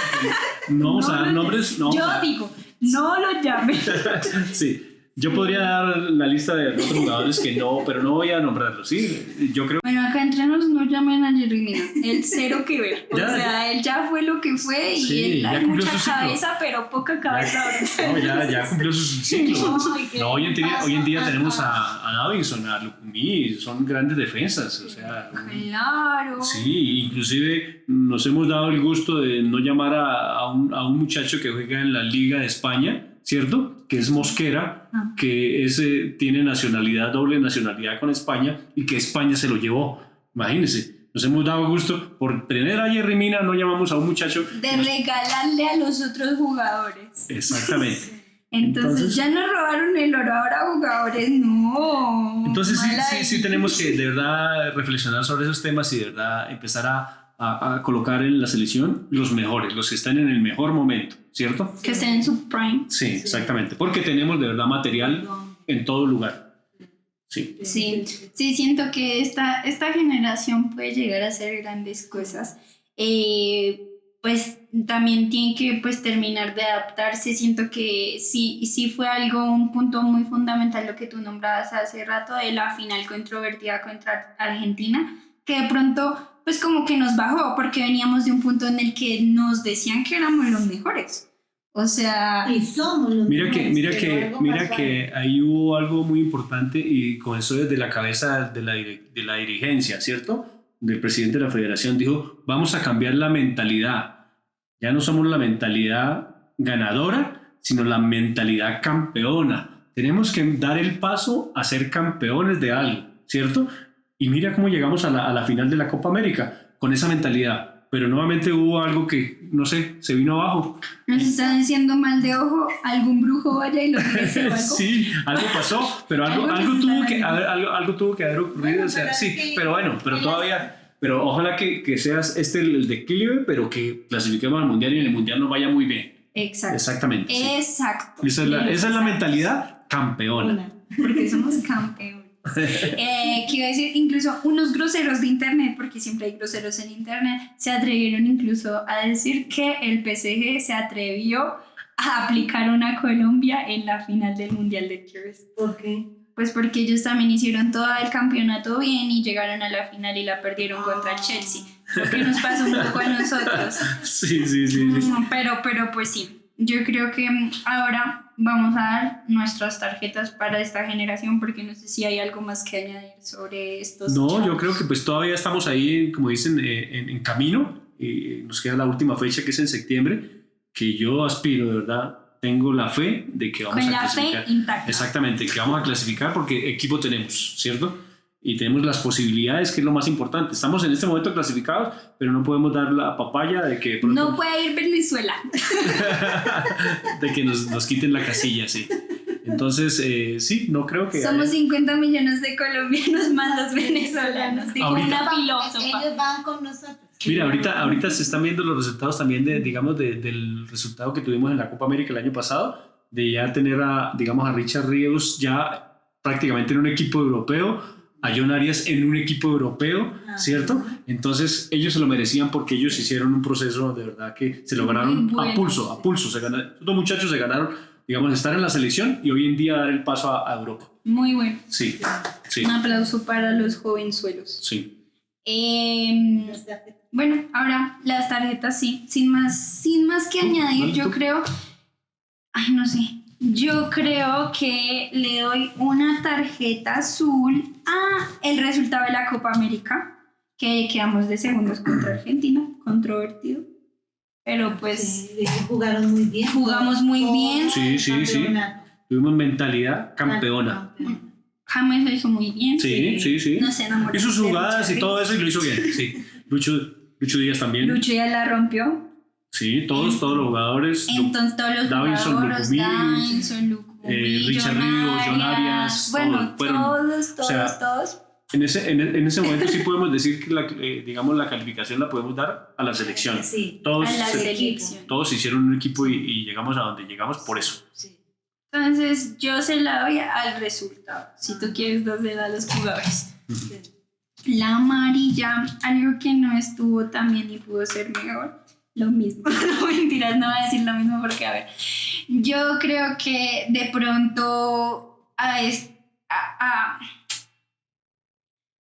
No vamos a dar nombres. No vamos Yo a dar- digo, no lo llamen. Sí, yo podría dar la lista de otros jugadores que no, pero no voy a nombrarlos, ¿sí? Yo creo Bueno, acá entre nos no llamen a Jerry, mira. El cero que ver. O Ya, sea, él ya fue lo que fue y Sí, él ya hay cumplió mucha su ciclo. cabeza, pero poca cabeza ahora. No, ya cumplió su ciclo. Ay, ¿qué No, hoy en día pasa? tenemos a Davinson, a Lucumí, son grandes defensas, o sea... Claro. Sí, inclusive nos hemos dado el gusto de no llamar a un muchacho que juega en la Liga de España, ¿cierto? Que es Mosquera, que tiene doble nacionalidad con España y que España se lo llevó. Imagínense, nos hemos dado gusto por tener a Jerry Mina, no llamamos a un muchacho. De regalarle a los otros jugadores. Exactamente. Entonces ya nos robaron el oro, ahora jugadores, no. Entonces sí tenemos que de verdad reflexionar sobre esos temas y de verdad empezar a colocar en la selección los mejores, los que están en el mejor momento, ¿cierto? Que estén en su prime. Sí, exactamente, porque tenemos de verdad material en todo lugar. Sí, siento que esta generación puede llegar a hacer grandes cosas. Pues también tiene que pues terminar de adaptarse. Siento que sí fue un punto muy fundamental lo que tú nombrabas hace rato de la final controvertida contra Argentina, que de pronto pues como que nos bajó porque veníamos de un punto en el que nos decían que éramos los mejores. O sea, y somos los mejores. Mira que ahí hubo algo muy importante y con eso desde la cabeza de la dirigencia, ¿cierto? Del presidente de la federación dijo, vamos a cambiar la mentalidad. Ya no somos la mentalidad ganadora, sino la mentalidad campeona. Tenemos que dar el paso a ser campeones de algo, ¿cierto? Y mira cómo llegamos a la final de la Copa América, con esa mentalidad. Pero nuevamente hubo algo que, no sé, se vino abajo. Nos están diciendo mal de ojo, algún brujo vaya y lo dice o algo. Sí, algo pasó, pero algo tuvo que haber ocurrido. Bueno, o sea, sí, pero todavía... Pero ojalá que seas el declive, pero que clasifiquemos al Mundial y en el Mundial nos vaya muy bien. Exacto. Exactamente. Sí. Exacto. Esa es la mentalidad campeona. Porque somos campeones. Quiero decir, incluso unos groseros de internet, porque siempre hay groseros en internet, se atrevieron incluso a decir que el PSG se atrevió a aplicar una Colombia en la final del Mundial de Clubes. ¿Por qué? Pues porque ellos también hicieron todo el campeonato bien y llegaron a la final y la perdieron contra el Chelsea. Lo que nos pasó un poco a nosotros. Sí. Pero pues sí, yo creo que ahora vamos a dar nuestras tarjetas para esta generación porque no sé si hay algo más que añadir sobre estos. No, chavos. yo creo que pues todavía estamos ahí, como dicen, en camino. Nos queda la última fecha que es en septiembre, que yo aspiro, de verdad. Tengo la fe de que vamos a clasificar. Con la fe intacta. Exactamente, que vamos a clasificar porque equipo tenemos, ¿cierto? Y tenemos las posibilidades, que es lo más importante. Estamos en este momento clasificados, pero no podemos dar la papaya de que... Pronto, no puede ir Venezuela. de que nos quiten la casilla, sí. Entonces, sí, no creo que... Somos 50 millones de colombianos más los venezolanos. Dijo una filósofa. Ellos van con nosotros. Mira, ahorita se están viendo los resultados también del resultado que tuvimos en la Copa América el año pasado, de ya tener a Richard Ríos ya prácticamente en un equipo europeo, a John Arias en un equipo europeo, ¿cierto? Entonces ellos se lo merecían porque ellos hicieron un proceso de verdad que se lo ganaron a pulso. Estos muchachos se ganaron, estar en la selección y hoy en día dar el paso a Europa. Muy bueno. Sí. Un aplauso para los jovenzuelos. Sí. Bueno, ahora las tarjetas sí, sin más que añadir, yo creo, no sé, yo creo que le doy una tarjeta azul a el resultado de la Copa América, que quedamos de segundos contra Argentina, controvertido, pero pues sí, jugaron muy bien. Jugamos muy bien. Sí. Tuvimos mentalidad campeona. James lo hizo muy bien. Sí. No se enamoró. Hizo sus jugadas y todo eso y lo hizo bien, sí. Lucho Díaz también. Lucho Díaz la rompió. Sí, todos los jugadores. Entonces todos los jugadores, Davinson, Lucumí, Richard Ríos, John Arias. Bueno, todos. En ese momento sí podemos decir que la calificación la podemos dar a la selección. Sí, todos hicieron un equipo y llegamos a donde llegamos por eso. Sí. Entonces yo se la doy al resultado. Si tú quieres, dársela a los jugadores. Sí. La amarilla, algo que no estuvo tan bien y pudo ser mejor, lo mismo. No, mentiras, no voy a decir lo mismo porque, a ver, yo creo que de pronto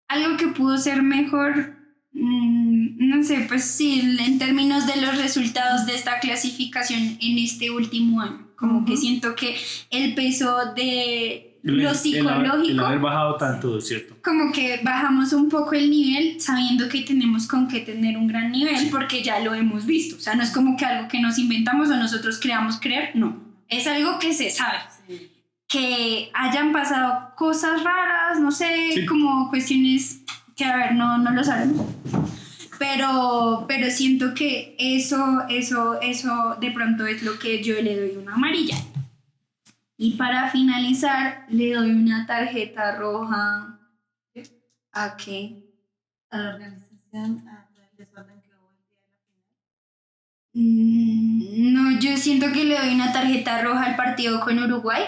algo que pudo ser mejor, no sé, pues sí, en términos de los resultados de esta clasificación en este último año, como que siento que el peso de lo psicológico, el haber bajado tanto, ¿cierto? Como que bajamos un poco el nivel sabiendo que tenemos con qué tener un gran nivel porque ya lo hemos visto, o sea, no es como que algo que nos inventamos o nosotros creamos creer, no, es algo que se sabe. Sí. Que hayan pasado cosas raras, no sé, como cuestiones que, a ver, no lo sabemos, pero siento que eso de pronto es lo que yo le doy una amarilla. Y para finalizar, le doy una tarjeta roja. ¿A qué? A la organización, al desorden que hubo el día de la final. No, yo siento que le doy una tarjeta roja al partido con Uruguay.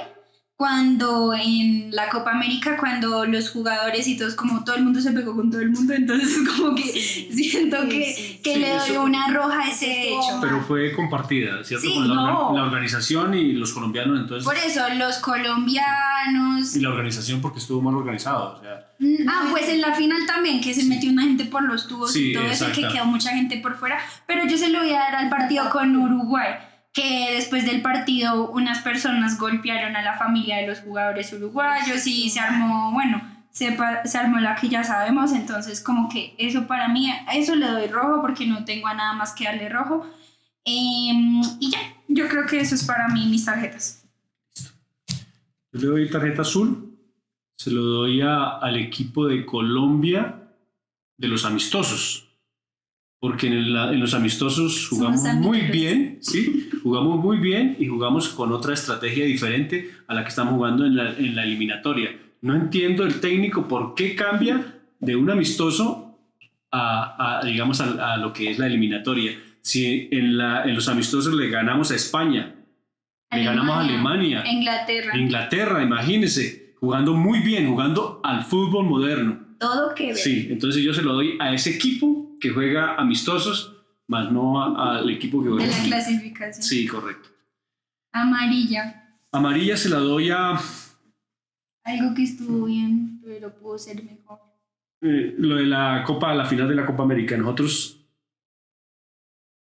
Cuando en la Copa América, cuando los jugadores y todos, como todo el mundo se pegó con todo el mundo, entonces como que siento que Sí, le doy eso- una roja a ese hecho. Pero fue compartida, ¿cierto? Sí, Con no. la organización y los colombianos, entonces. Por eso, los colombianos... Y la organización porque estuvo mal organizado, o sea. Pues en la final también, que se metió una gente por los tubos Sí, y todo eso, que exacto. quedó mucha gente por fuera. Pero yo se lo voy a dar al partido con Uruguay, que después del partido unas personas golpearon a la familia de los jugadores uruguayos y se armó, bueno, se armó la que ya sabemos. Entonces como que eso para mí, a eso le doy rojo porque no tengo a nada más que darle rojo. Y ya, yo creo que eso es para mí mis tarjetas. Yo le doy tarjeta azul, se lo doy al equipo de Colombia de los amistosos. Porque en los amistosos jugamos Somos muy amigueros. bien, ¿sí? Jugamos muy bien y jugamos con otra estrategia diferente a la que estamos jugando en la eliminatoria. No entiendo el técnico por qué cambia de un amistoso digamos, a lo que es la eliminatoria. Si en los amistosos le ganamos a España, le ganamos a Alemania, Inglaterra, imagínense, jugando muy bien, jugando al fútbol moderno. Todo que ver. Sí, entonces yo se lo doy a ese equipo que juega amistosos, más no al equipo que De juega. la clasificación. Sí, correcto. Amarilla. Amarilla se la doy a Algo que estuvo bien, pero pudo ser mejor. lo de la final de la Copa América.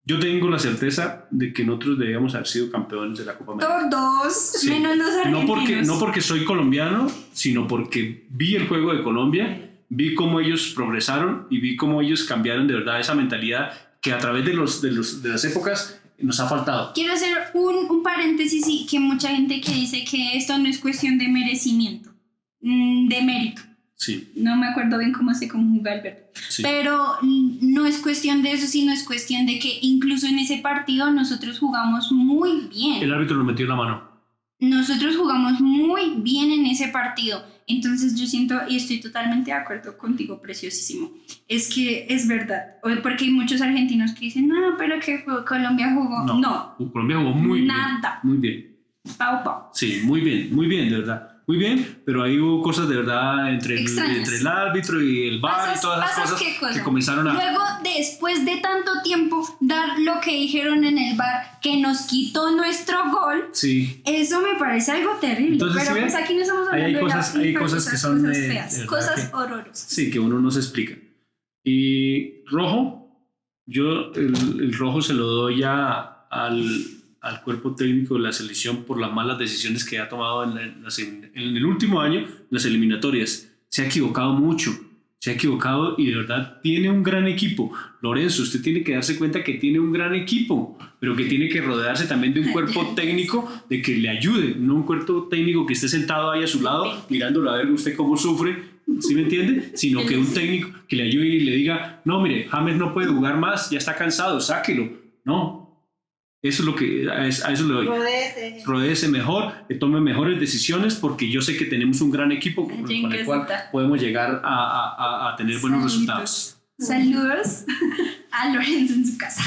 Yo tengo la certeza de que nosotros debíamos haber sido campeones de la Copa América. Todos, Sí. menos los argentinos. No porque soy colombiano, sino porque vi el juego de Colombia, vi cómo ellos progresaron y vi cómo ellos cambiaron de verdad esa mentalidad que a través de las épocas nos ha faltado. Quiero hacer un paréntesis y que mucha gente que dice que esto no es cuestión de merecimiento, de mérito. Sí, No me acuerdo bien cómo se conjuga el verbo. sí. Pero no es cuestión de eso, sino es cuestión de que incluso en ese partido nosotros jugamos muy bien. El árbitro nos metió la mano. Nosotros jugamos muy bien en ese partido. Entonces yo siento, y estoy totalmente de acuerdo contigo, preciosísimo, es que es verdad. Porque hay muchos argentinos que dicen, no, pero que Colombia jugó. No. Colombia jugó muy Nada. bien. Muy bien. Pau. Sí, muy bien, de verdad. Muy bien, pero ahí hubo cosas de verdad entre el árbitro y el VAR y todas esas cosas que comenzaron a... Luego, después de tanto tiempo, dar lo que dijeron en el VAR, que nos quitó nuestro gol, Sí. eso me parece algo terrible. Entonces, pero ¿sí pues ven? aquí no estamos Ahí hablando hay cosas que son cosas de feas, verdad cosas que- horrorosas. Sí, que uno no se explica. Y rojo, yo el rojo se lo doy ya al cuerpo técnico de la selección por las malas decisiones que ha tomado en el último año en las eliminatorias. Se ha equivocado mucho, y de verdad tiene un gran equipo. Lorenzo, usted tiene que darse cuenta que tiene un gran equipo, pero que tiene que rodearse también de un cuerpo técnico de que le ayude, no un cuerpo técnico que esté sentado ahí a su lado mirándolo a ver usted cómo sufre, ¿sí me entiende? Sino que un técnico que le ayude y le diga, no, mire, James no puede jugar más, ya está cansado, sáquelo. No, eso es lo que, a eso le doy. Rodéese mejor, tome mejores decisiones, porque yo sé que tenemos un gran equipo con el cual podemos llegar a tener buenos resultados. Saludos a Lorenzo en su casa.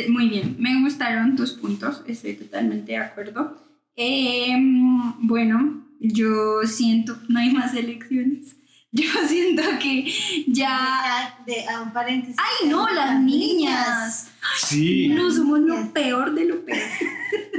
Muy bien, me gustaron tus puntos, estoy totalmente de acuerdo. Bueno, yo siento, no hay más elecciones. Yo siento que ya... A un paréntesis. ¡Ay, no! ¡Las niñas! Sí. No, somos lo peor de lo peor.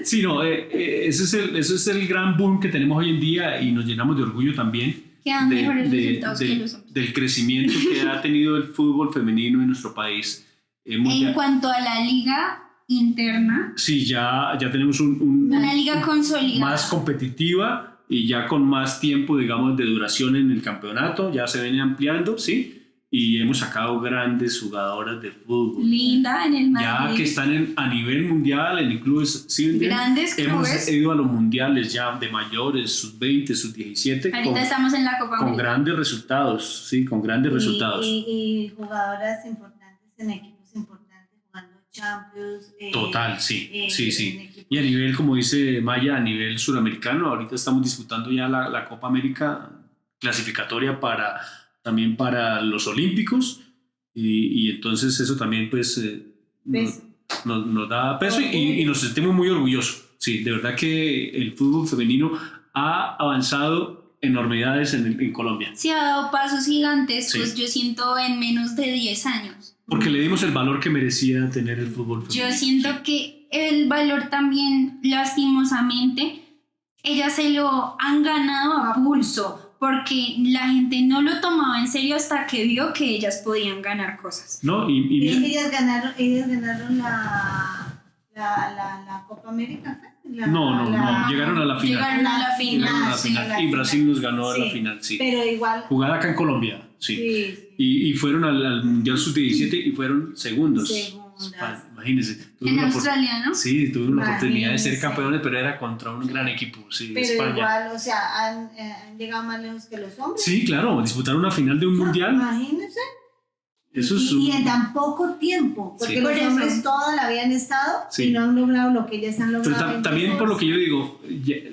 Sí, no, eso es el gran boom que tenemos hoy en día y nos llenamos de orgullo también. Que dan mejores resultados que los hombres. Del crecimiento que ha tenido el fútbol femenino en nuestro país. En cuanto a la liga interna. Sí, ya tenemos una liga consolidada. Más competitiva y ya con más tiempo, digamos, de duración en el campeonato. Ya se viene ampliando, ¿sí? Y hemos sacado grandes jugadoras de fútbol. Linda en el Madrid. Ya que están a nivel mundial, en clubes, ¿sí? Grandes clubes. Hemos ido a los mundiales ya de mayores, sub-20, sub-17. Ahorita estamos en la Copa con América. Grandes resultados, sí, con grandes resultados. Y jugadoras importantes en equipos importantes, jugando Champions. Total, sí, sí. Y a nivel, como dice Maya, a nivel suramericano, ahorita estamos disputando ya la Copa América clasificatoria también para los Olímpicos, y entonces eso también pues nos da peso y nos sentimos muy orgullosos. Sí, de verdad que el fútbol femenino ha avanzado enormidades en Colombia. Se ha dado pasos gigantescos, yo siento, en menos de 10 años. Porque le dimos el valor que merecía tener el fútbol femenino. Yo siento que el valor también, lastimosamente, ellas se lo han ganado a pulso, porque la gente no lo tomaba en serio hasta que vio que ellas podían ganar cosas. No, ellas ganaron la Copa América. No, llegaron a la final. Llegaron a la final. Sí, y Brasil nos ganó a la final, sí. Pero igual. Jugada acá en Colombia, sí. Sí. Y fueron al Mundial Sub-17 y fueron segundos. Imagínense. En Australia, ¿no? Sí, tuvieron la oportunidad de ser campeones, pero era contra un gran equipo, sí, de España. Pero igual, o sea, han llegado más lejos que los hombres. Sí, claro, disputaron una final de un mundial. Imagínense. Eso es y en tan poco tiempo, porque los hombres toda la vida han estado y no han logrado lo que ellas han logrado. Pero también por lo que yo digo,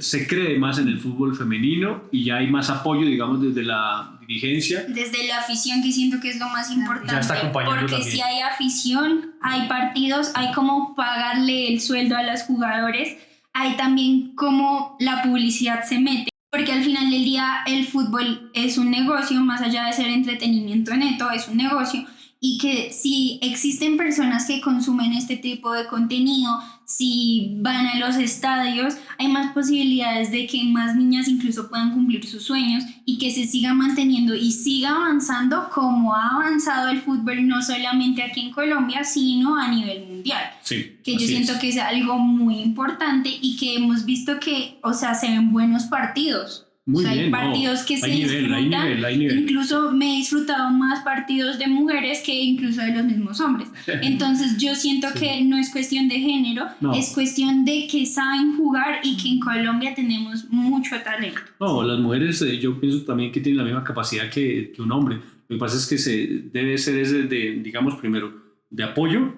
se cree más en el fútbol femenino y ya hay más apoyo, digamos, desde la dirigencia. Desde la afición, que siento que es lo más importante. Ya está acompañando porque también. si hay afición, hay partidos, hay como pagarle el sueldo a los jugadores, hay también como la publicidad se mete. Porque al final del día el fútbol es un negocio, más allá de ser entretenimiento neto, es un negocio, y que si existen personas que consumen este tipo de contenido, si van a los estadios, hay más posibilidades de que más niñas incluso puedan cumplir sus sueños y que se siga manteniendo y siga avanzando como ha avanzado el fútbol, no solamente aquí en Colombia, sino a nivel mundial. Sí, que yo siento que es algo muy importante y que hemos visto que, o sea, se ven buenos partidos. Muy bien, hay partidos que se disfrutan. Hay nivel. Incluso me he disfrutado más partidos de mujeres que incluso de los mismos hombres. Entonces yo siento que no es cuestión de género, es cuestión de que saben jugar y que en Colombia tenemos mucho talento. No, las mujeres yo pienso también que tienen la misma capacidad que un hombre. Lo que pasa es que debe ser digamos, primero, de apoyo,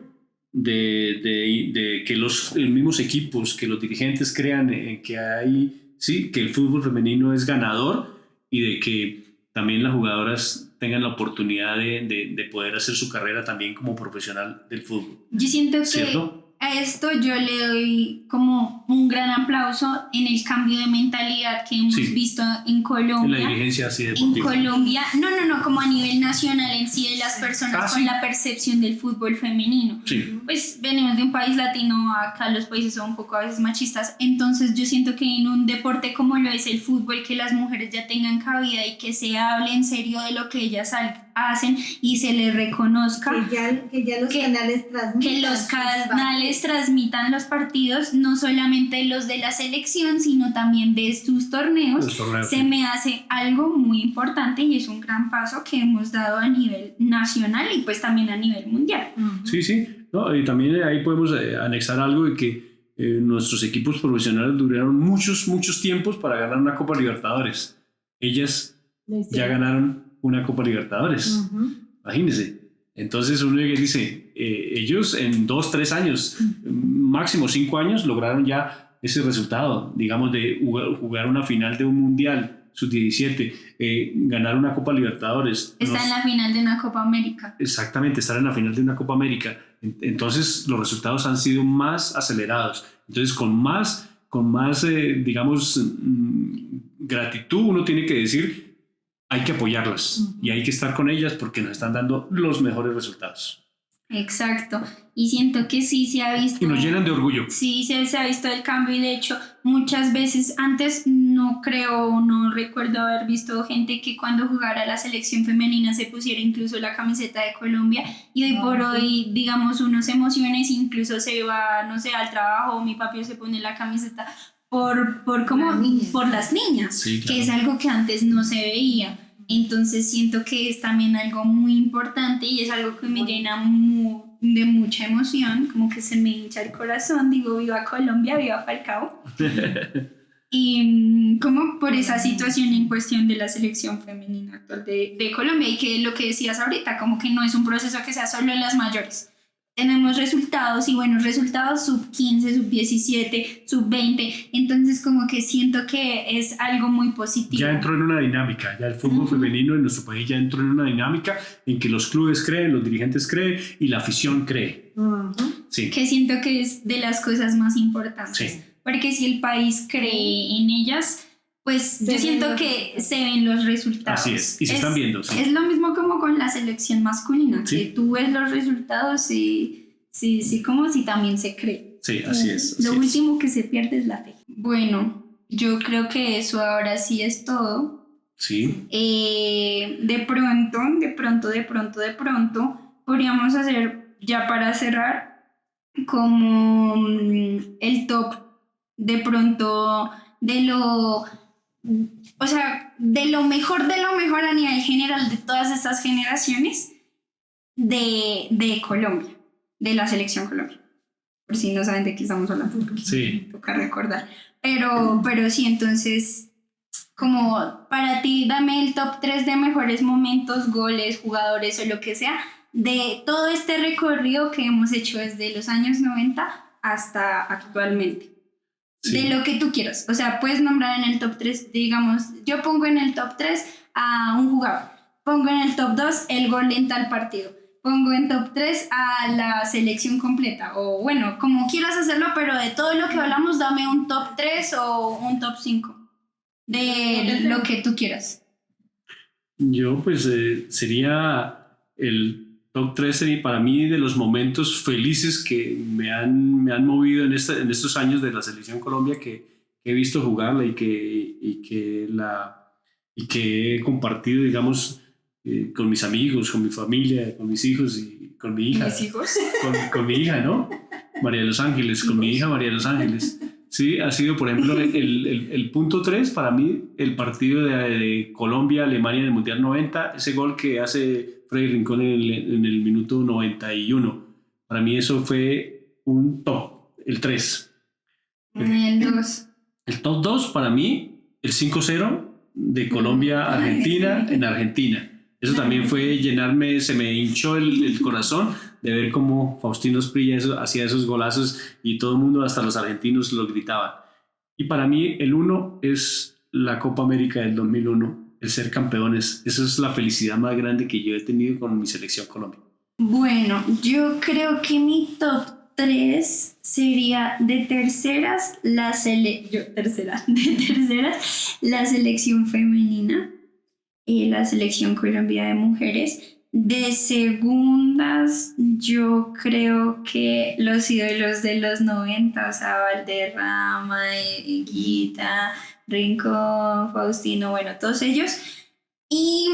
de que los mismos equipos, que los dirigentes crean que hay... Sí, que el fútbol femenino es ganador y de que también las jugadoras tengan la oportunidad de poder hacer su carrera también como profesional del fútbol. Yo siento que ¿cierto? a esto yo le doy como un gran aplauso en el cambio de mentalidad que hemos visto en Colombia. En la dirigencia así deportiva. En Colombia, no, como a nivel nacional en sí de las personas con la percepción del fútbol femenino. Sí. Pues venimos de un país latino, acá los países son un poco a veces machistas, entonces yo siento que en un deporte como lo es el fútbol, que las mujeres ya tengan cabida y que se hable en serio de lo que ellas hacen y se les reconozca. Que ya los canales transmitan. Que los canales transmitan los partidos, no solamente los de la selección, sino también de sus torneos. Se me hace algo muy importante y es un gran paso que hemos dado a nivel nacional y pues también a nivel mundial. Sí. No, y también ahí podemos anexar algo de que nuestros equipos profesionales duraron muchos tiempos para ganar una Copa Libertadores. Ellas ya ganaron una Copa Libertadores. Imagínense. Entonces uno dice, ellos en 2-3 años, máximo 5 años, lograron ya ese resultado, digamos, de jugar una final de un mundial sub-17, ganar una Copa Libertadores. Está en la final de una Copa América. Exactamente, estar en la final de una Copa América. Entonces los resultados han sido más acelerados. Entonces con más digamos, gratitud uno tiene que decir, hay que apoyarlas y hay que estar con ellas porque nos están dando los mejores resultados. Exacto, y siento que sí se ha visto... Y nos llenan de orgullo. Sí, se ha visto el cambio y de hecho muchas veces antes no recuerdo haber visto gente que cuando jugara la selección femenina se pusiera incluso la camiseta de Colombia y hoy por hoy, digamos, uno se emociona y incluso se va, no sé, al trabajo, mi papi se pone la camiseta por las niñas, sí, claro. Que es algo que antes no se veía. Entonces siento que es también algo muy importante y es algo que me llena de mucha emoción, como que se me hincha el corazón, digo, viva Colombia, viva Falcao. Y como por esa situación en cuestión de la selección femenina actual de Colombia y que lo que decías ahorita, como que no es un proceso que sea solo en las mayores. tenemos resultados y buenos resultados sub 15, sub 17, sub 20, entonces como que siento que es algo muy positivo. Ya entró en una dinámica, ya el fútbol femenino en nuestro país ya entró en una dinámica en que los clubes creen, los dirigentes creen y la afición cree. Sí. Que siento que es de las cosas más importantes, Sí. porque si el país cree en ellas, pues yo siento que se ven los resultados. Así es, y se están viendo. Sí. Es lo mismo como con la selección masculina, Sí. que tú ves los resultados y sí, como si también se cree. Sí, así es. Lo último que se pierde es la fe. Bueno, yo creo que eso ahora sí es todo. Sí. De pronto, podríamos hacer, ya para cerrar, como el top de pronto de lo mejor a nivel general de todas estas generaciones de Colombia, de la selección Colombia. Por si no saben de qué estamos hablando, Sí. toca recordar. Pero sí, entonces, como para ti, dame el top 3 de mejores momentos, goles, jugadores o lo que sea, de todo este recorrido que hemos hecho desde los años 90 hasta actualmente. Sí. De lo que tú quieras. O sea, puedes nombrar en el top 3, digamos, yo pongo en el top 3 a un jugador, pongo en el top 2 el gol en tal partido, pongo en top 3 a la selección completa, o bueno, como quieras hacerlo, pero de todo lo que hablamos, dame un top 3 o un top 5 de lo que tú quieras. Yo pues sería el top 3 sería para mí de los momentos felices que me han movido en estos años de la selección Colombia, que he visto jugarla y que he compartido, digamos, con mis amigos, con mi familia, con mis hijos y con mi hija. ¿Mis hijos? Con mi hija, ¿no? María de los Ángeles, con mi hija María de los Ángeles. Sí, ha sido, por ejemplo, el punto 3 para mí, el partido de Colombia-Alemania en el Mundial 90, ese gol que hace Freddy Rincón en el minuto 91. Para mí eso fue un top, el 3. El 2. El top 2 para mí, el 5-0 de Colombia-Argentina en Argentina. Eso también fue llenarme, se me hinchó el corazón de ver cómo Faustino Asprilla hacía esos golazos y todo el mundo, hasta los argentinos, lo gritaban. Y para mí el 1 es la Copa América del 2001, el ser campeones. Esa es la felicidad más grande que yo he tenido con mi selección Colombia. Bueno, yo creo que mi top 3 sería de terceras la selección femenina y la selección Colombia de mujeres. De segundas, yo creo que los ídolos de los 90, o sea, Valderrama, Higuita, Rincón, Faustino, bueno, todos ellos. Y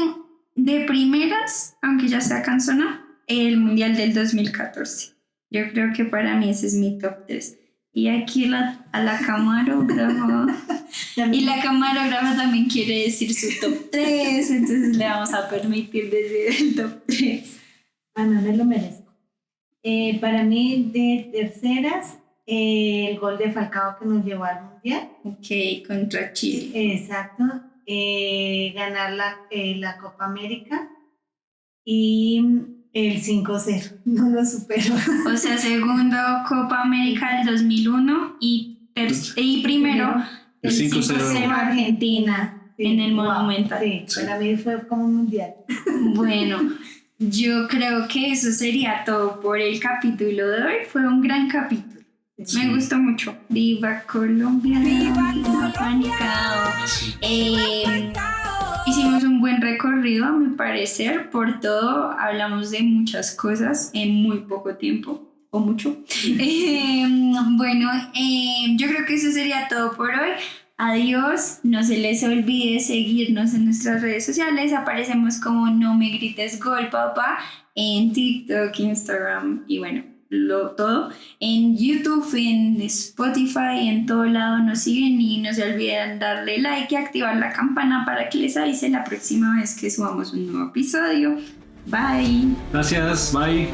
de primeras, aunque ya sea cansona, el Mundial del 2014. Yo creo que para mí ese es mi top 3. Y aquí a la camarógrafa. Y la camarógrafa también quiere decir su top 3, entonces le vamos a permitir decir el top 3. Bueno, me lo merezco. Para mí, de terceras, el gol de Falcao que nos llevó al Mundial. Ok, contra Chile. Exacto. Ganar la Copa América y el 5-0. No lo supero. O sea, segundo Copa América del 2001 y primero el 5-0 Argentina. Sí, en el Monumental. Sí, para mí fue como un mundial. Bueno, yo creo que eso sería todo por el capítulo de hoy. Fue un gran capítulo. Sí. Me gustó mucho. ¡Viva Colombia! ¡Viva Colombia! Hicimos un buen recorrido, a mi parecer. Por todo, hablamos de muchas cosas en muy poco tiempo, o mucho. Bueno, yo creo que eso sería todo por hoy. Adiós, no se les olvide seguirnos en nuestras redes sociales. Aparecemos como No Me Grites Gol, papá, en TikTok, Instagram y bueno, todo. En YouTube, en Spotify, en todo lado nos siguen y no se olviden darle like y activar la campana para que les avise la próxima vez que subamos un nuevo episodio. Bye. Gracias, bye.